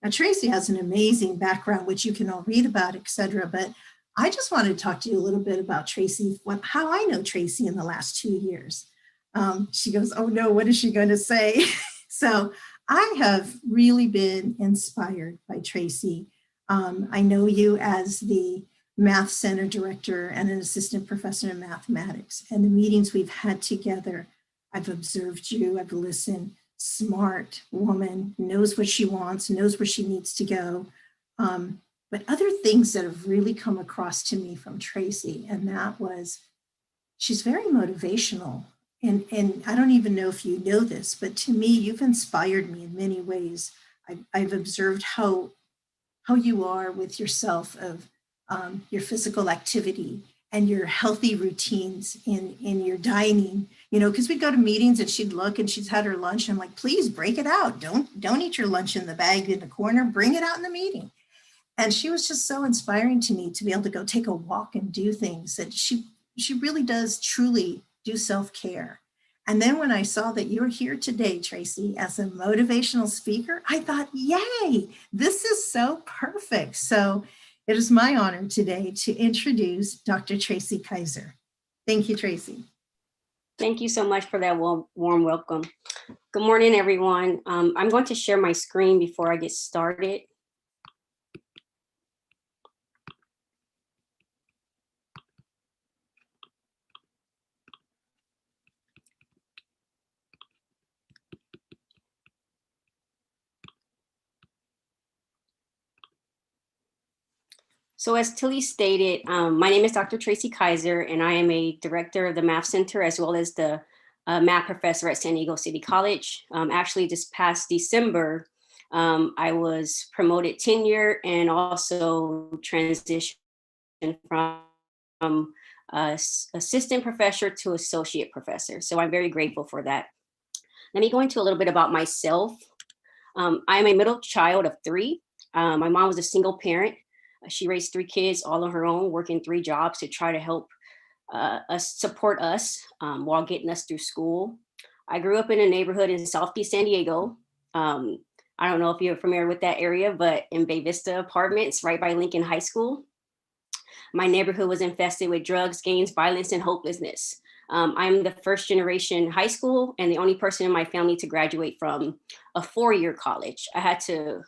Speaker 10: Now, Tracy has an amazing background, which you can all read about, et cetera. But I just wanted to talk to you a little bit about Tracy, how I know Tracy in the last 2 years. She goes, oh no, what is she going to say? So I have really been inspired by Tracy. I know you as the Math Center Director and an assistant professor in mathematics, and the meetings we've had together I've observed you, I've listened, smart woman, knows what she wants, knows where she needs to go. But other things that have really come across to me from Tracy, and that was, she's very motivational. And I don't even know if you know this, but to me, you've inspired me in many ways. I've observed how you are with yourself, of your physical activity and your healthy routines in your dining, you know, because we'd go to meetings and she'd look and she's had her lunch. And I'm like, please break it out. Don't eat your lunch in the bag in the corner, bring it out in the meeting. And she was just so inspiring to me to be able to go take a walk and do things that she really does truly do self-care. And then when I saw that you're here today, Tracy, as a motivational speaker, I thought, yay, this is so perfect. So it is my honor today to introduce Dr. Tracy Kaiser. Thank you, Tracy.
Speaker 11: Thank you so much for that warm welcome. Good morning, everyone. I'm going to share my screen before I get started. So as Tilly stated, my name is Dr. Tracy Kaiser, and I am a director of the Math Center as well as the math professor at San Diego City College. Actually, this past December, I was promoted tenure and also transitioned from assistant professor to associate professor. So I'm very grateful for that. Let me go into a little bit about myself. I'm a middle child of 3. My mom was a single parent. She raised 3 kids all on her own, working 3 jobs to try to help support us while getting us through school. I grew up in a neighborhood in Southeast San Diego. I don't know if you're familiar with that area, but in Bay Vista Apartments, right by Lincoln High School. My neighborhood was infested with drugs, gangs, violence, and hopelessness. I'm the first generation high school and the only person in my family to graduate from a 4-year college. I had to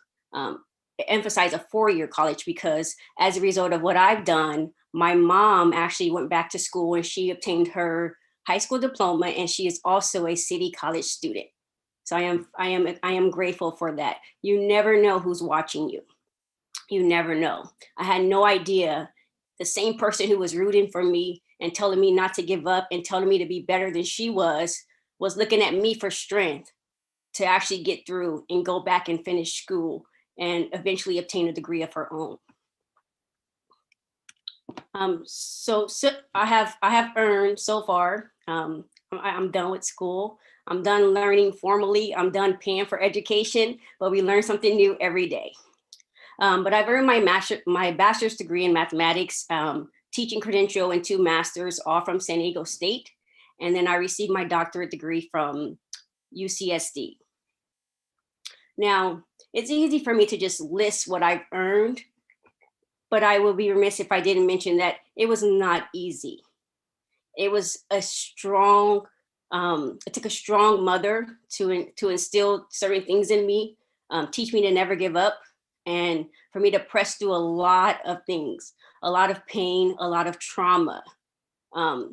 Speaker 11: emphasize a 4-year college because as a result of what I've done, my mom actually went back to school and she obtained her high school diploma, and she is also a city college student. So I am grateful for that. You never know who's watching you. You never know. I had no idea the same person who was rooting for me and telling me not to give up and telling me to be better than she was looking at me for strength to actually get through and go back and finish school and eventually obtain a degree of her own. So I have earned so far. I'm done with school. I'm done learning formally. I'm done paying for education, but we learn something new every day. But I've earned my bachelor's degree in mathematics, teaching credential, and 2 masters, all from San Diego State. And then I received my doctorate degree from UCSD. Now, it's easy for me to just list what I've earned, but I will be remiss if I didn't mention that it was not easy. It was a strong, it took a strong mother to instill certain things in me, teach me to never give up, and for me to press through a lot of things, a lot of pain, a lot of trauma. I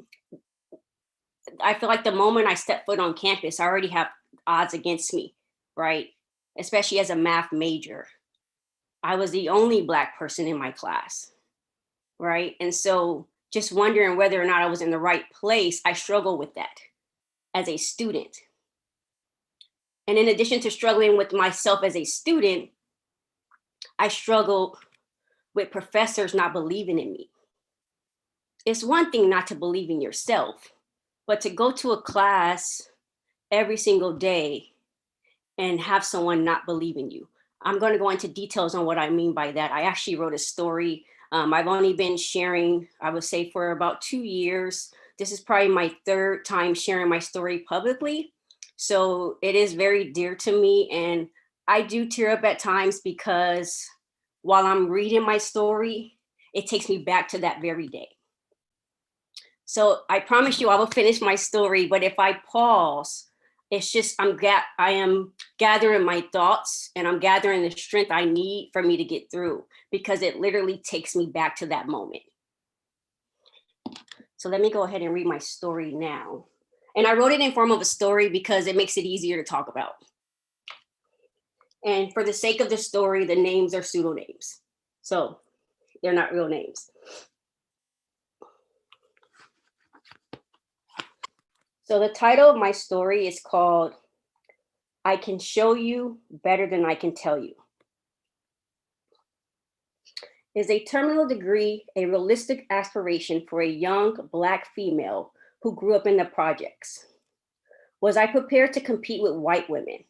Speaker 11: feel like the moment I step foot on campus, I already have odds against me, right? Especially as a math major. I was the only Black person in my class, right? And so just wondering whether or not I was in the right place, I struggle with that as a student. And in addition to struggling with myself as a student, I struggled with professors not believing in me. It's one thing not to believe in yourself, but to go to a class every single day and have someone not believe in you. I'm going to go into details on what I mean by that. I actually wrote a story. I've only been sharing, I would say, for about 2 years. This is probably my 3rd time sharing my story publicly. So it is very dear to me. And I do tear up at times because while I'm reading my story, it takes me back to that very day. So I promise you I will finish my story, but if I pause, it's just I am gathering my thoughts and I'm gathering the strength I need for me to get through, because it literally takes me back to that moment. So let me go ahead and read my story now. And I wrote it in form of a story because it makes it easier to talk about. And for the sake of the story, the names are pseudonyms. So they're not real names. So the title of my story is called I Can Show You Better Than I Can Tell You. Is a terminal degree a realistic aspiration for a young Black female who grew up in the projects? Was I prepared to compete with white women?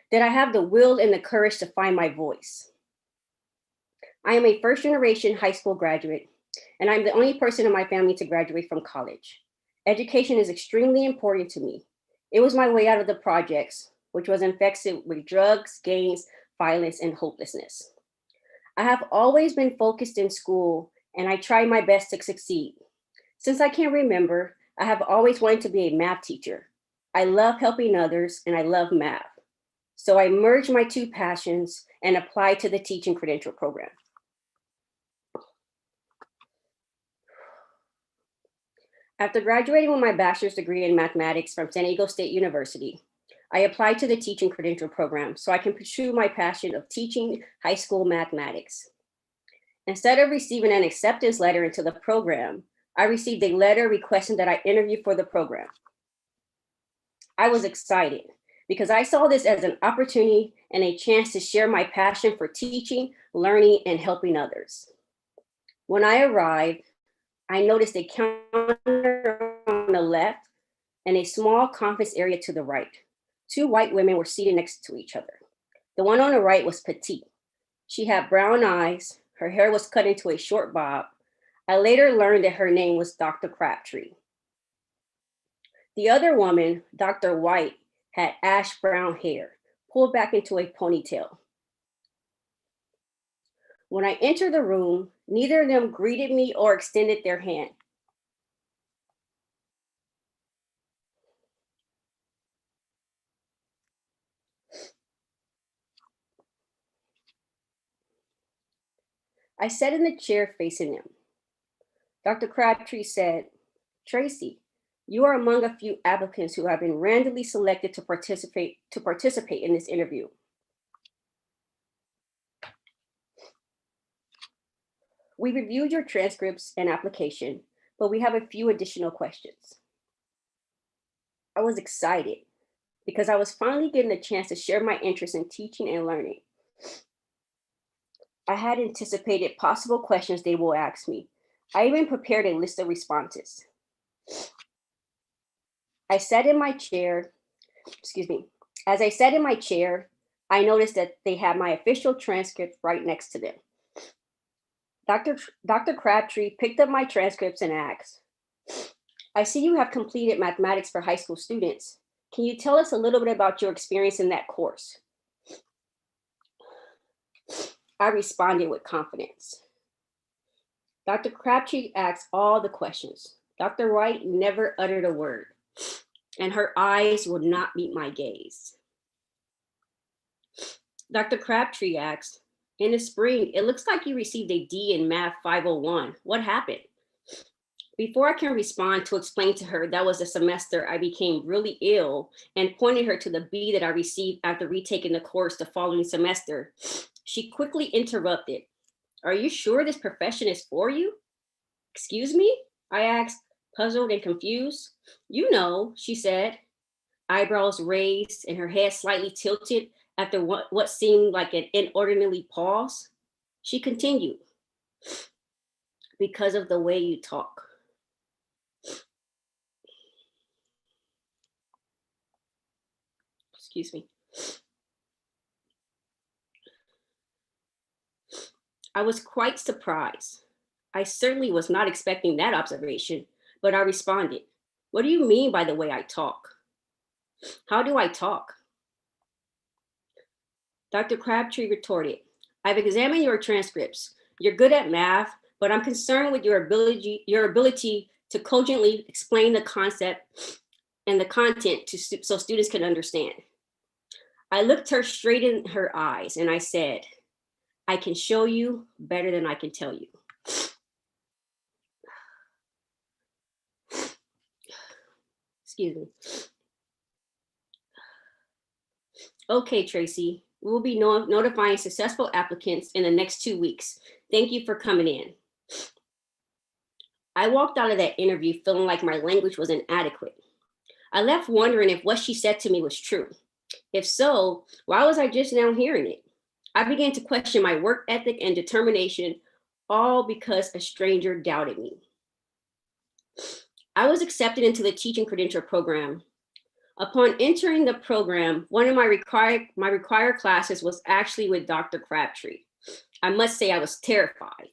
Speaker 11: Did I have the will and the courage to find my voice? I am a first-generation high school graduate, and I'm the only person in my family to graduate from college. Education is extremely important to me. It was my way out of the projects, which was infected with drugs, gangs, violence, and hopelessness. I have always been focused in school, and I try my best to succeed. Since I can remember, I have always wanted to be a math teacher. I love helping others, and I love math. So I merged my two passions and applied to the teaching credential program. After graduating with my bachelor's degree in mathematics from San Diego State University, I applied to the teaching credential program so I can pursue my passion of teaching high school mathematics. Instead of receiving an acceptance letter into the program, I received a letter requesting that I interview for the program. I was excited because I saw this as an opportunity and a chance to share my passion for teaching, learning, and helping others. When I arrived, I noticed a counter on the left and a small conference area to the right. Two white women were seated next to each other. The one on the right was petite. She had brown eyes. Her hair was cut into a short bob. I later learned that her name was Dr. Crabtree. The other woman, Dr. White, had ash brown hair, pulled back into a ponytail. When I entered the room, neither of them greeted me or extended their hand. I sat in the chair facing them. Dr. Crabtree said, "Tracy, you are among a few applicants who have been randomly selected to participate in this interview. We reviewed your transcripts and application, but we have a few additional questions." I was excited because I was finally getting a chance to share my interest in teaching and learning. I had anticipated possible questions they will ask me. I even prepared a list of responses. As I sat in my chair, I noticed that they had my official transcript right next to them. Dr. Crabtree picked up my transcripts and asked, "I see you have completed mathematics for high school students. Can you tell us a little bit about your experience in that course?" I responded with confidence. Dr. Crabtree asked all the questions. Dr. White never uttered a word, and her eyes would not meet my gaze. Dr. Crabtree asked, "In the spring, it looks like you received a D in Math 501. What happened?" Before I can respond to explain to her that was the semester I became really ill and pointed her to the B that I received after retaking the course the following semester, she quickly interrupted. "Are you sure this profession is for you?" "Excuse me?" I asked, puzzled and confused. "You know," she said, eyebrows raised and her head slightly tilted after what seemed like an inordinately pause. She continued, "Because of the way you talk." Excuse me. I was quite surprised. I certainly was not expecting that observation, but I responded, "What do you mean by the way I talk? How do I talk?" Dr. Crabtree retorted, "I've examined your transcripts. You're good at math, but I'm concerned with your ability to cogently explain the concept and the content so students can understand." I looked her straight in her eyes and I said, "I can show you better than I can tell you." Excuse me. Okay, Tracy, we will be notifying successful applicants in the next 2 weeks. Thank you for coming in. I walked out of that interview feeling like my language was inadequate. I left wondering if what she said to me was true. If so, why was I just now hearing it? I began to question my work ethic and determination, all because a stranger doubted me. I was accepted into the teaching credential program. Upon entering the program, one of my required classes was actually with Dr. Crabtree. I must say I was terrified,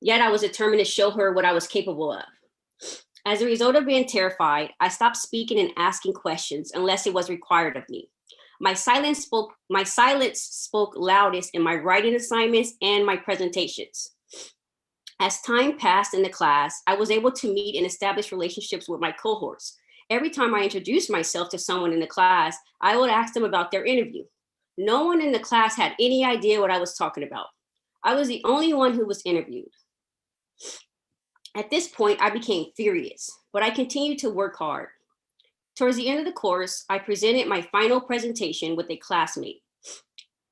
Speaker 11: yet I was determined to show her what I was capable of. As a result of being terrified, I stopped speaking and asking questions unless it was required of me. My silence spoke loudest in my writing assignments and my presentations. As time passed in the class, I was able to meet and establish relationships with my cohorts. Every time I introduced myself to someone in the class, I would ask them about their interview. No one in the class had any idea what I was talking about. I was the only one who was interviewed. At this point, I became furious, but I continued to work hard. Towards the end of the course, I presented my final presentation with a classmate.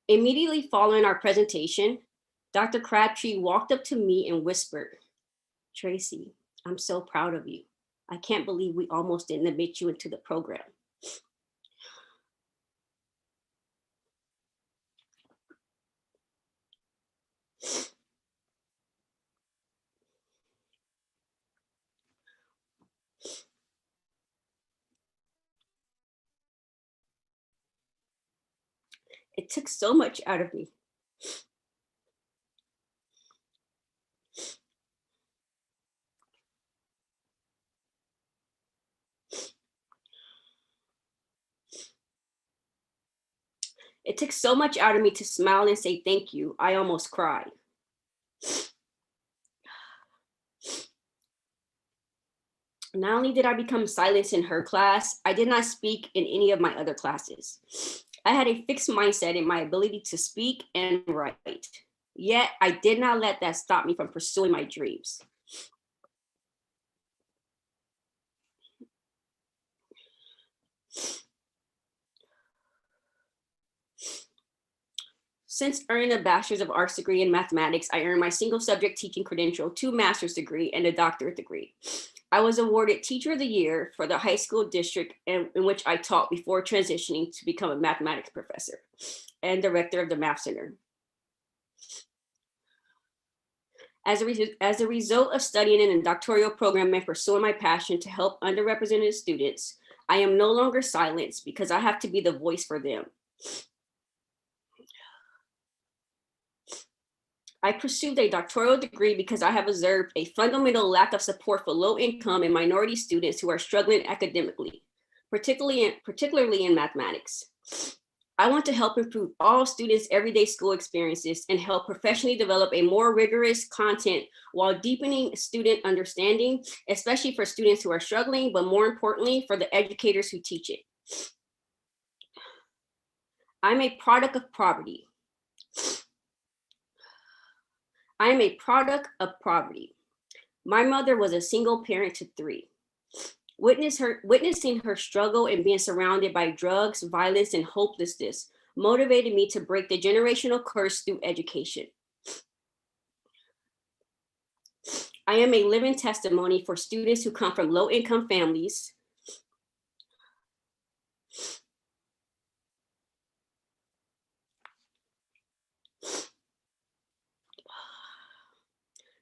Speaker 11: Immediately following our presentation, Dr. Crabtree walked up to me and whispered, "Tracy, I'm so proud of you. I can't believe we almost didn't admit you into the program." It took so much out of me. It took so much out of me to smile and say thank you. I almost cried. Not only did I become silenced in her class, I did not speak in any of my other classes. I had a fixed mindset in my ability to speak and write. Yet I did not let that stop me from pursuing my dreams. Since earning a Bachelor's of Arts degree in mathematics, I earned my single subject teaching credential, 2 master's degree, and a doctorate degree. I was awarded Teacher of the Year for the high school district in which I taught before transitioning to become a mathematics professor and director of the Math Center. As a result of studying in a doctoral program and pursuing my passion to help underrepresented students, I am no longer silenced because I have to be the voice for them. I pursued a doctoral degree because I have observed a fundamental lack of support for low-income and minority students who are struggling academically, particularly in mathematics. I want to help improve all students' everyday school experiences and help professionally develop a more rigorous content while deepening student understanding, especially for students who are struggling, but more importantly, for the educators who teach it. I'm a product of poverty. I am a product of poverty. My mother was a single parent to 3. Witnessing her struggle and being surrounded by drugs, violence, and hopelessness motivated me to break the generational curse through education. I am a living testimony for students who come from low-income families,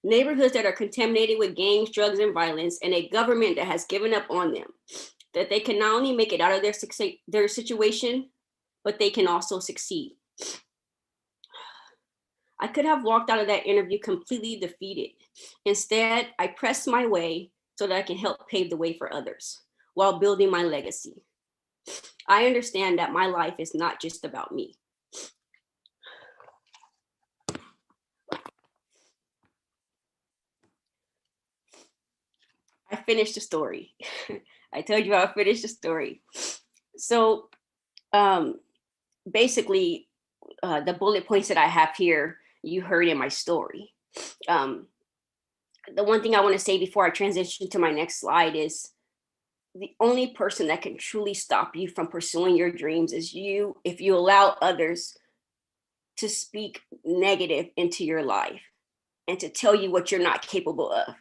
Speaker 11: neighborhoods that are contaminated with gangs, drugs, and violence, and a government that has given up on them, that they can not only make it out of their situation, but they can also succeed. I could have walked out of that interview completely defeated. Instead, I pressed my way so that I can help pave the way for others while building my legacy. I understand that my life is not just about me. I finished the story. I told you I'll finish the story. So basically, the bullet points that I have here, you heard in my story. The one thing I want to say before I transition to my next slide is the only person that can truly stop you from pursuing your dreams is you, if you allow others to speak negative into your life and to tell you what you're not capable of.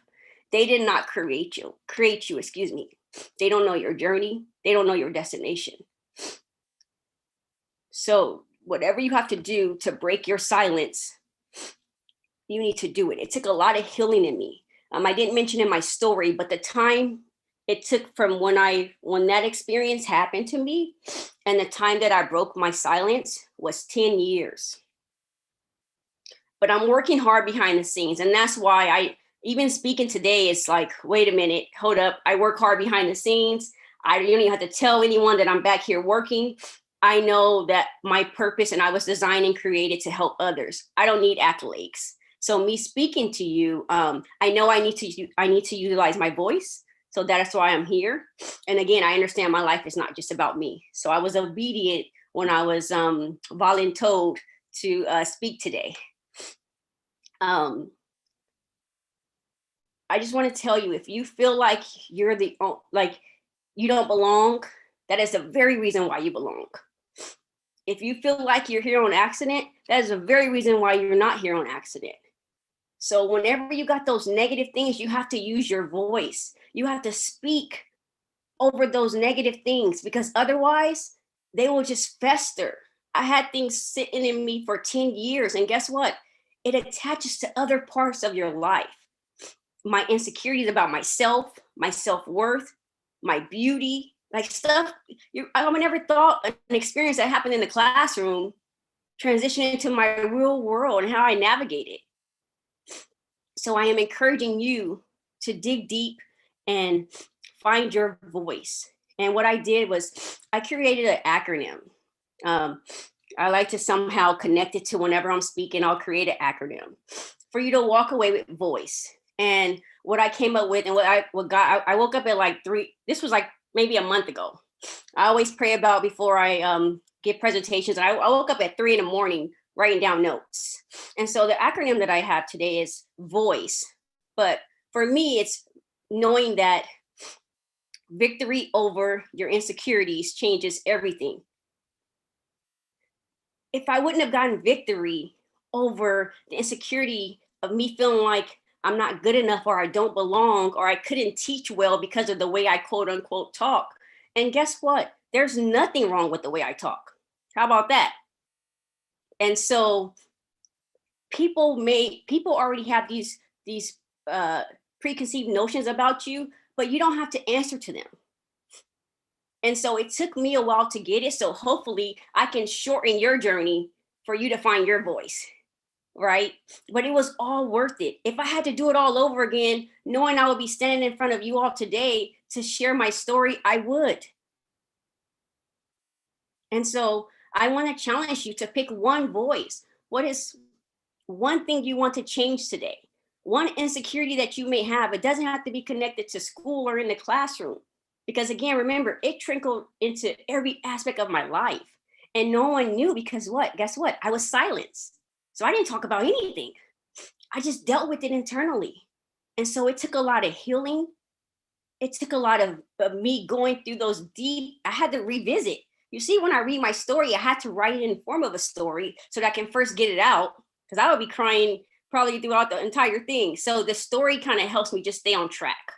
Speaker 11: They did not create you, excuse me. They don't know your journey. They don't know your destination. So whatever you have to do to break your silence, you need to do it. It took a lot of healing in me. I didn't mention in my story, but the time it took from when that experience happened to me and the time that I broke my silence was 10 years. But I'm working hard behind the scenes. And that's why even speaking today, it's like, wait a minute, hold up. I work hard behind the scenes. You don't even have to tell anyone that I'm back here working. I know that my purpose, and I was designed and created to help others. I don't need accolades. So me speaking to you, I know I need to utilize my voice. So that's why I'm here. And again, I understand my life is not just about me. So I was obedient when I was voluntold to speak today. I just want to tell you, if you feel like you don't belong, that is the very reason why you belong. If you feel like you're here on accident, that is the very reason why you're not here on accident. So whenever you got those negative things, you have to use your voice. You have to speak over those negative things, because otherwise they will just fester. I had things sitting in me for 10 years, and guess what? It attaches to other parts of your life. My insecurities about myself, my self-worth, my beauty, like stuff. I never thought an experience that happened in the classroom transitioned into my real world and how I navigate it. So I am encouraging you to dig deep and find your voice. And what I did was I created an acronym. I like to somehow connect it to whenever I'm speaking, I'll create an acronym for you to walk away with voice. And what I came up with and I woke up at like 3, this was like maybe a month ago. I always pray about before I give presentations. I woke up at 3 a.m. writing down notes. And so the acronym that I have today is voice. But for me, it's knowing that victory over your insecurities changes everything. If I wouldn't have gotten victory over the insecurity of me feeling like I'm not good enough or I don't belong or I couldn't teach well because of the way I quote unquote talk. And guess what? There's nothing wrong with the way I talk. How about that? And so people already have these preconceived notions about you, but you don't have to answer to them. And so it took me a while to get it. So hopefully I can shorten your journey for you to find your voice, right? But it was all worth it. If I had to do it all over again, knowing I would be standing in front of you all today to share my story, I would. And so I want to challenge you to pick one voice. What is one thing you want to change today? One insecurity that you may have. It doesn't have to be connected to school or in the classroom. Because again, remember, it trickled into every aspect of my life. And no one knew because what? Guess what? I was silenced. So I didn't talk about anything. I just dealt with it internally. And so it took a lot of healing. It took a lot of me going through those deep, I had to revisit. You see, when I read my story, I had to write it in the form of a story so that I can first get it out, because I would be crying probably throughout the entire thing. So the story kind of helps me just stay on track,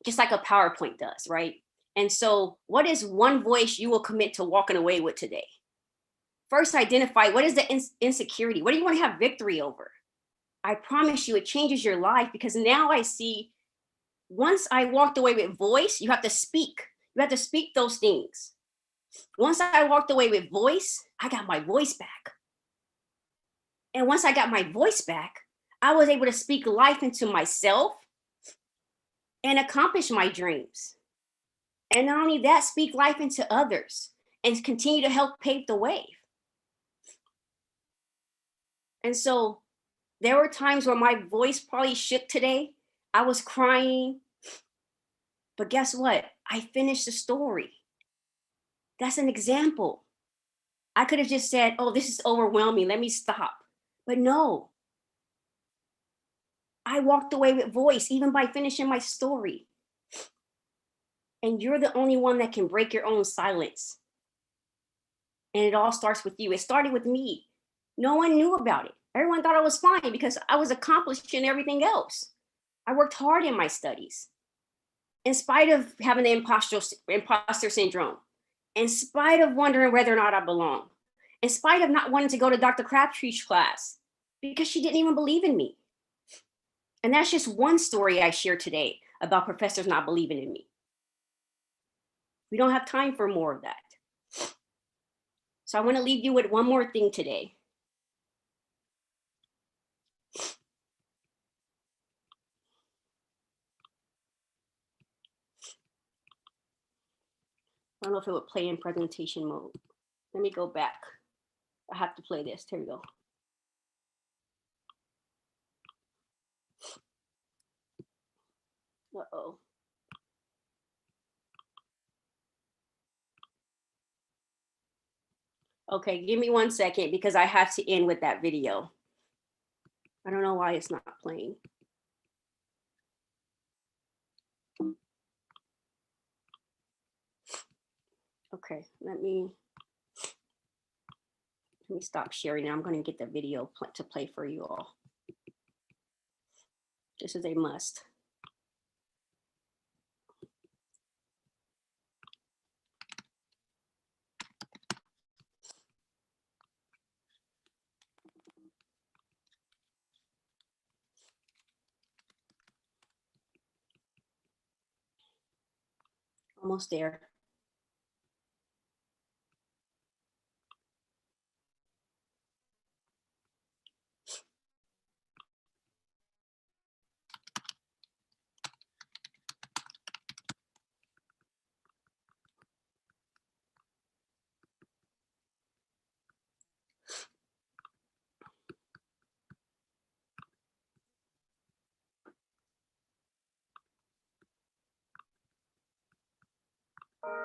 Speaker 11: just like a PowerPoint does, right? And so what is one voice you will commit to walking away with today? First, identify what is the insecurity? What do you want to have victory over? I promise you it changes your life, because now I see once I walked away with voice, you have to speak. You have to speak those things. Once I walked away with voice, I got my voice back. And once I got my voice back, I was able to speak life into myself and accomplish my dreams. And not only that, speak life into others and continue to help pave the way. And so there were times where my voice probably shook today. I was crying. But guess what? I finished the story. That's an example. I could have just said, oh, this is overwhelming. Let me stop. But no. I walked away with voice, even by finishing my story. And you're the only one that can break your own silence. And it all starts with you. It started with me. No one knew about it. Everyone thought I was fine because I was accomplished in everything else. I worked hard in my studies, in spite of having the imposter syndrome, in spite of wondering whether or not I belong, in spite of not wanting to go to Dr. Crabtree's class because she didn't even believe in me. And that's just one story I share today about professors not believing in me. We don't have time for more of that. So I want to leave you with one more thing today. I don't know if it would play in presentation mode. Let me go back. I have to play this. Here we go. Uh-oh. Okay, give me 1 second because I have to end with that video. I don't know why it's not playing. Okay, let me stop sharing now. I'm going to get the video to play for you all. This is a must. Almost there.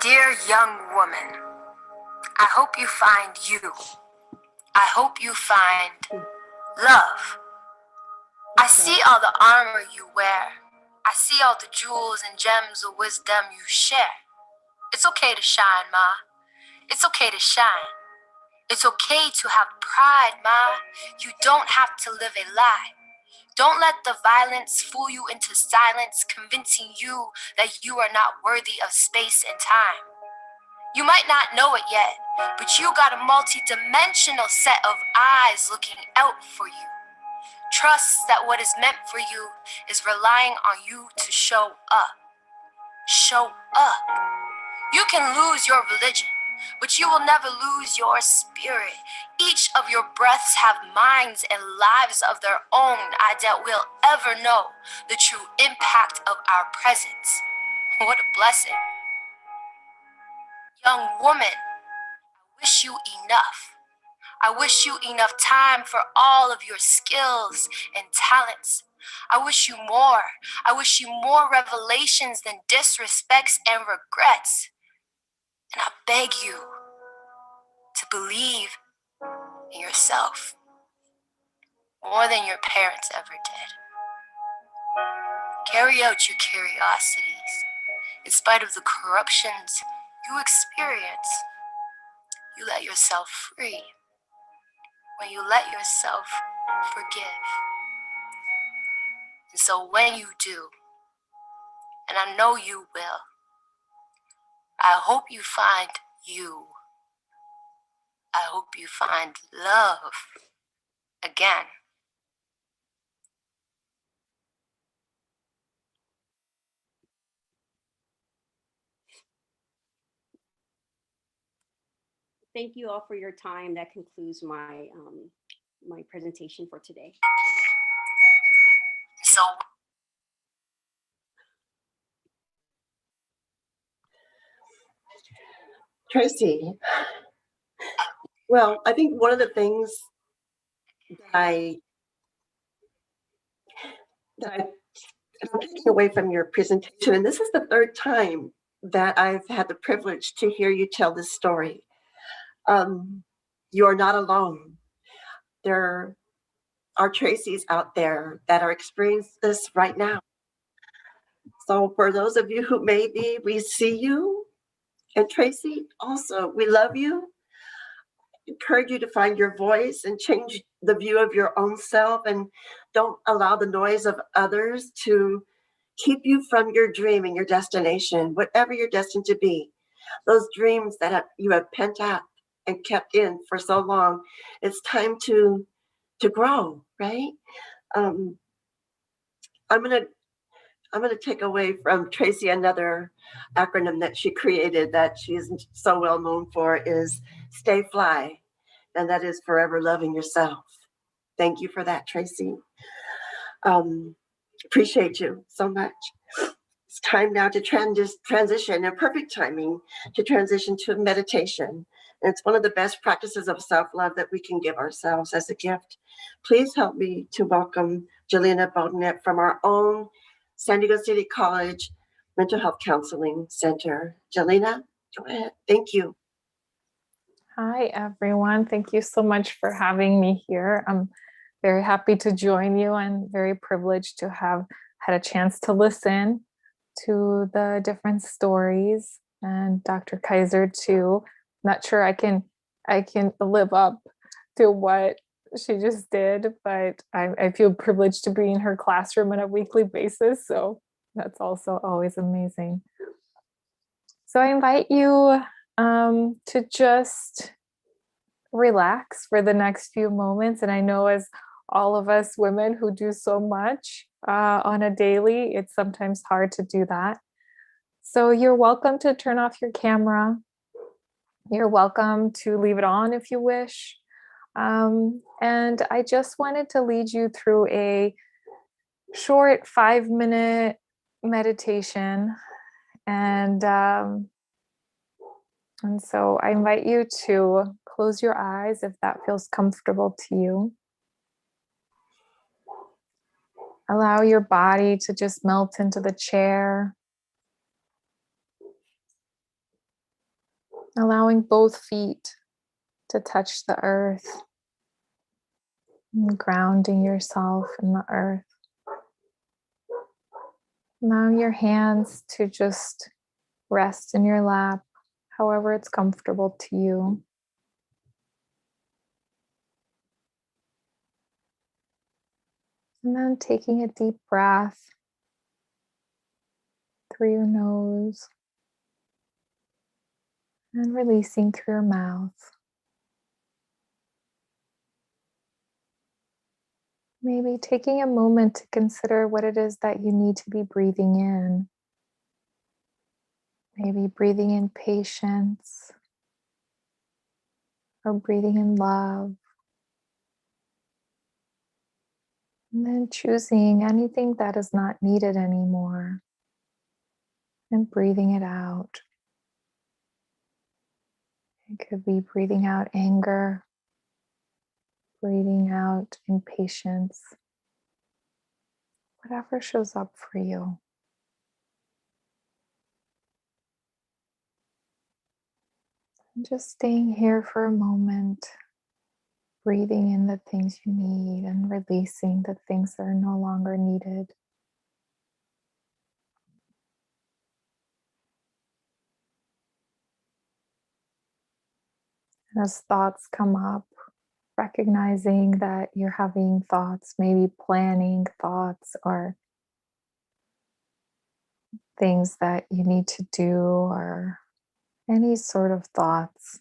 Speaker 12: Dear young woman, I hope you find you. I hope you find love. I see all the armor you wear. I see all the jewels and gems of wisdom you share. It's okay to shine, Ma. It's okay to shine. It's okay to have pride, Ma. You don't have to live a lie. Don't let the violence fool you into silence, convincing you that you are not worthy of space and time. You might not know it yet, but you got a multi-dimensional set of eyes looking out for you. Trust that what is meant for you is relying on you to show up. Show up. You can lose your religion, but you will never lose your spirit. Each of your breaths have minds and lives of their own. I doubt we'll ever know the true impact of our presence. What a blessing. Young woman, I wish you enough. I wish you enough time for all of your skills and talents. I wish you more. I wish you more revelations than disrespects and regrets. And I beg you to believe in yourself more than your parents ever did. Carry out your curiosities in spite of the corruptions you experience. You let yourself free when you let yourself forgive. And so when you do, and I know you will, I hope you find you. I hope you find love again.
Speaker 11: Thank you all for your time. That concludes my my presentation for today.
Speaker 12: So
Speaker 13: Tracy, well, I think one of the things that I'm taking away from your presentation, and this is the third time that I've had the privilege to hear you tell this story. You are not alone. There are Tracys out there that are experiencing this right now. So for those of you who maybe we see you, and Tracy, also, we love you. Encourage you to find your voice and change the view of your own self, and don't allow the noise of others to keep you from your dream and your destination, whatever you're destined to be. Those dreams that you have pent up and kept in for so long, it's time to grow, right? I'm gonna take away from Tracy another acronym that she created that she's so well known for is Stay Fly, and that is forever loving yourself. Thank you for that, Tracy. Appreciate you so much. It's time now to transition, and perfect timing to transition to meditation. And it's one of the best practices of self-love that we can give ourselves as a gift. Please help me to welcome Jelena Bodnet from our own San Diego City College Mental Health Counseling Center. Jelena, go ahead. Thank you.
Speaker 14: Hi, everyone. Thank you so much for having me here. I'm very happy to join you and very privileged to have had a chance to listen to the different stories, and Dr. Kaiser too. Not sure I can live up to what she just did, but I feel privileged to be in her classroom on a weekly basis. So that's also always amazing. So I invite you to just relax for the next few moments. And I know as all of us women who do so much on a daily, it's sometimes hard to do that. So you're welcome to turn off your camera. You're welcome to leave it on if you wish. And I just wanted to lead you through a short 5-minute meditation. And so I invite you to close your eyes if that feels comfortable to you. Allow your body to just melt into the chair. Allowing both feet to touch the earth. And grounding yourself in the earth. Allow your hands to just rest in your lap, however it's comfortable to you. And then taking a deep breath through your nose and releasing through your mouth. Maybe taking a moment to consider what it is that you need to be breathing in. Maybe breathing in patience or breathing in love. And then choosing anything that is not needed anymore and breathing it out. It could be breathing out anger, breathing out impatience, whatever shows up for you. And just staying here for a moment, breathing in the things you need and releasing the things that are no longer needed. And as thoughts come up, recognizing that you're having thoughts, maybe planning thoughts or things that you need to do or any sort of thoughts,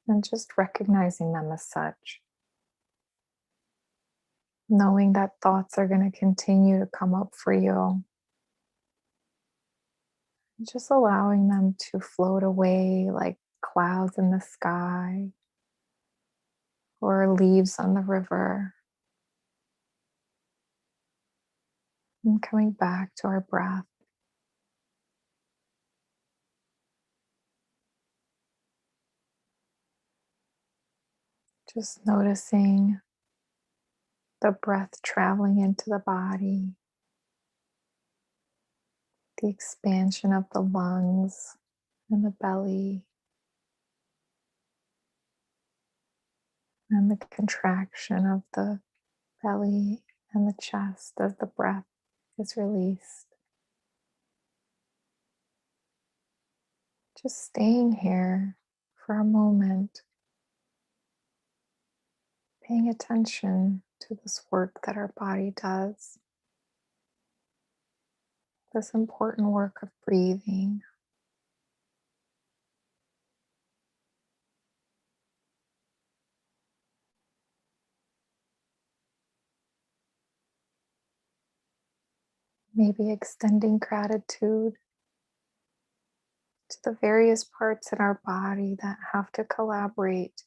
Speaker 14: and just recognizing them as such. Knowing that thoughts are going to continue to come up for you. Just allowing them to float away like clouds in the sky or leaves on the river. And coming back to our breath. Just noticing the breath traveling into the body, the expansion of the lungs and the belly, and the contraction of the belly and the chest as the breath is released. Just staying here for a moment, paying attention to this work that our body does, this important work of breathing. Maybe extending gratitude to the various parts in our body that have to collaborate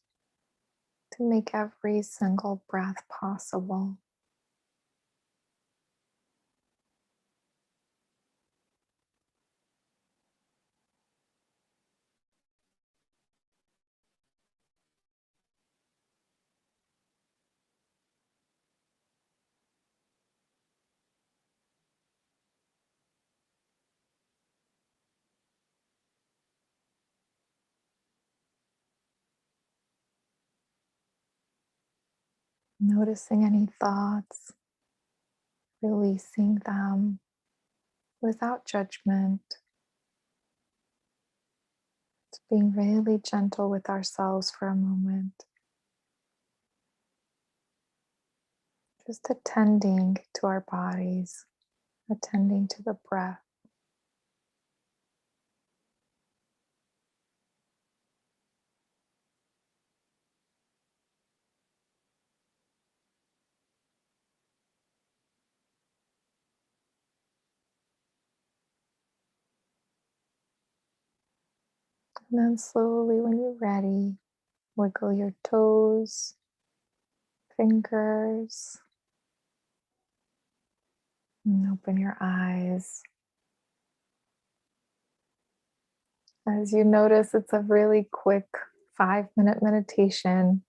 Speaker 14: to make every single breath possible. Noticing any thoughts, releasing them without judgment. Just being really gentle with ourselves for a moment. Just attending to our bodies, attending to the breath. And then slowly, when you're ready, wiggle your toes, fingers, and open your eyes. As you notice, it's a really quick 5-minute meditation.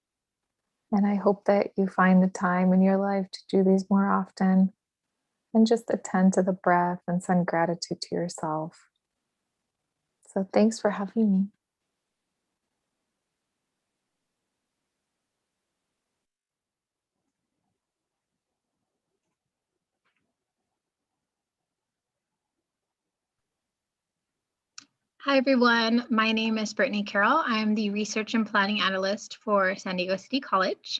Speaker 14: And I hope that you find the time in your life to do these more often and just attend to the breath and send gratitude to yourself. So thanks for having me.
Speaker 15: Hi, everyone. My name is Brittany Carroll. I'm the Research and Planning Analyst for San Diego City College.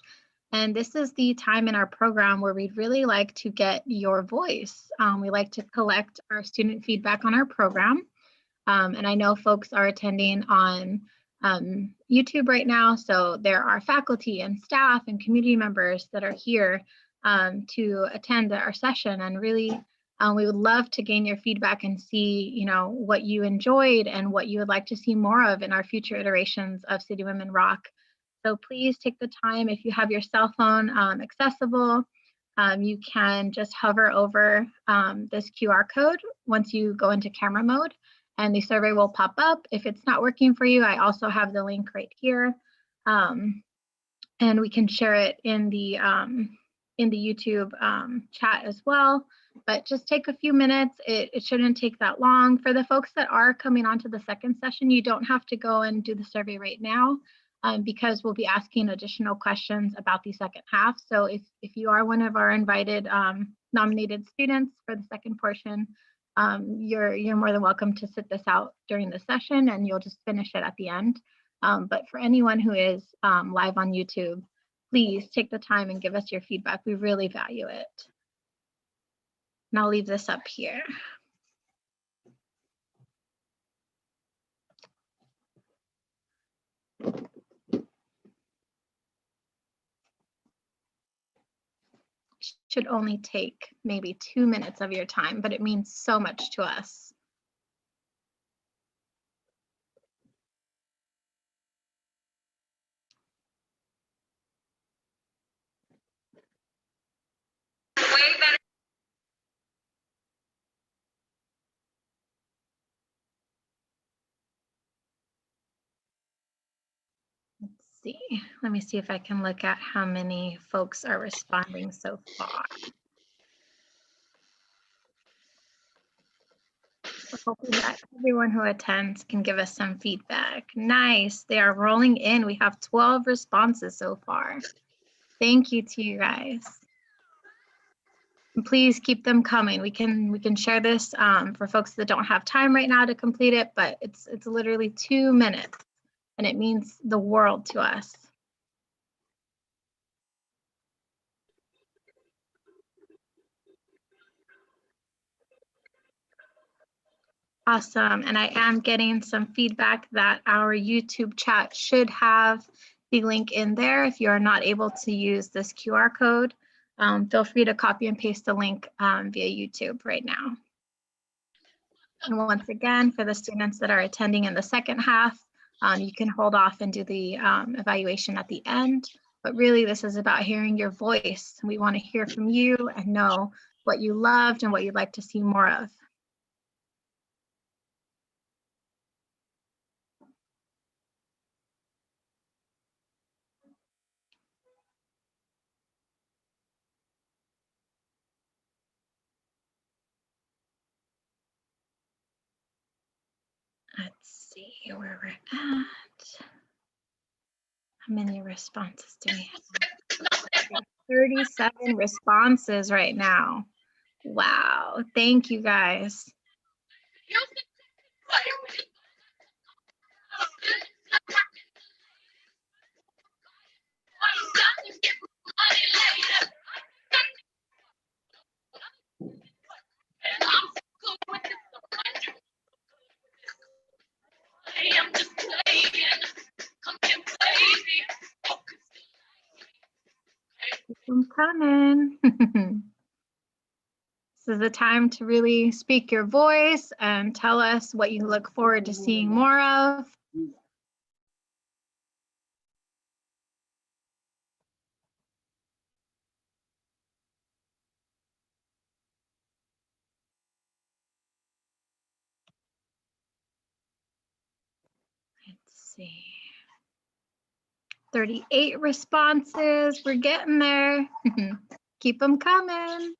Speaker 15: And this is the time in our program where we'd really like to get your voice. We like to collect our student feedback on our program. And I know folks are attending on YouTube right now. So there are faculty and staff and community members that are here to attend our session, and really we would love to gain your feedback and see, what you enjoyed and what you would like to see more of in our future iterations of City Women Rock. So please take the time, if you have your cell phone accessible, you can just hover over this QR code once you go into camera mode, and the survey will pop up. If it's not working for you, I also have the link right here, and we can share it in the YouTube chat as well. But just take a few minutes. It shouldn't take that long. For the folks that are coming on to the second session, you don't have to go and do the survey right now because we'll be asking additional questions about the second half. So if you are one of our invited nominated students for the second portion, you're more than welcome to sit this out during the session, and you'll just finish it at the end. But for anyone who is live on YouTube, please take the time and give us your feedback. We really value it. And I'll leave this up here. Should only take maybe 2 minutes of your time, but it means so much to us. See, let me see if I can look at how many folks are responding so far. We're hoping that everyone who attends can give us some feedback. Nice, they are rolling in. We have 12 responses so far. Thank you to you guys. And please keep them coming. We can share this for folks that don't have time right now to complete it, but it's literally 2 minutes and it means the world to us. Awesome. And I am getting some feedback that our YouTube chat should have the link in there. If you are not able to use this QR code, feel free to copy and paste the link via YouTube right now. And once again, for the students that are attending in the second half, you can hold off and do the evaluation at the end. But really, this is about hearing your voice. We want to hear from you and know what you loved and what you'd like to see more of. Let's see where we're at. How many responses do we have? 37 responses right now. Wow, thank you guys. I'm coming. This is the time to really speak your voice and tell us what you look forward to seeing more of. Let's see. 38 responses. We're getting there. Keep them coming.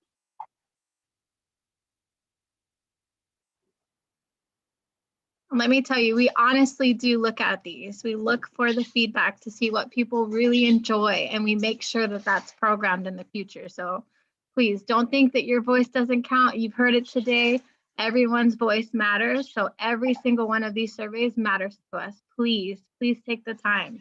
Speaker 15: Let me tell you, we honestly do look at these. We look for the feedback to see what people really enjoy, and we make sure that that's programmed in the future. So please don't think that your voice doesn't count. You've heard it today. Everyone's voice matters. So every single one of these surveys matters to us. Please, please take the time.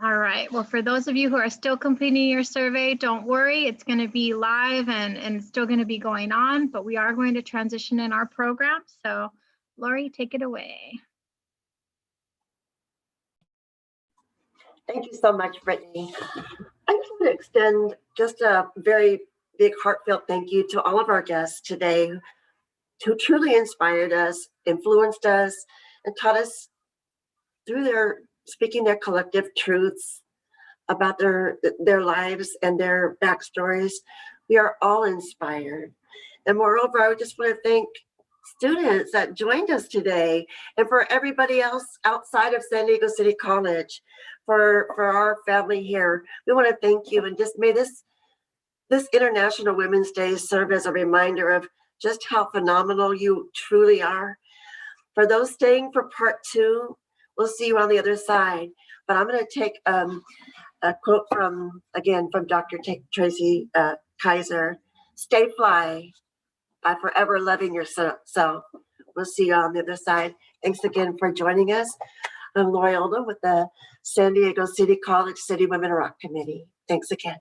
Speaker 15: All right, well, for those of you who are still completing your survey, don't worry, it's going to be live and still going to be going on, but we are going to transition in our program. So Lori, take it away.
Speaker 13: Thank you so much, Brittany. I just want to extend just a very big heartfelt thank you to all of our guests today who truly inspired us, influenced us, and taught us through their speaking their collective truths about their lives and their backstories. We are all inspired. And moreover, I just want to thank students that joined us today, and for everybody else outside of San Diego City College, for our family here. We want to thank you, and just may this International Women's Day serve as a reminder of just how phenomenal you truly are. For those staying for part 2, we'll see you on the other side. But I'm going to take a quote from Dr. Tracy Kaiser. Stay fly by forever loving yourself. We'll see you on the other side. Thanks again for joining us. I'm Lori Olda with the San Diego City College City Women Rock Committee. Thanks again.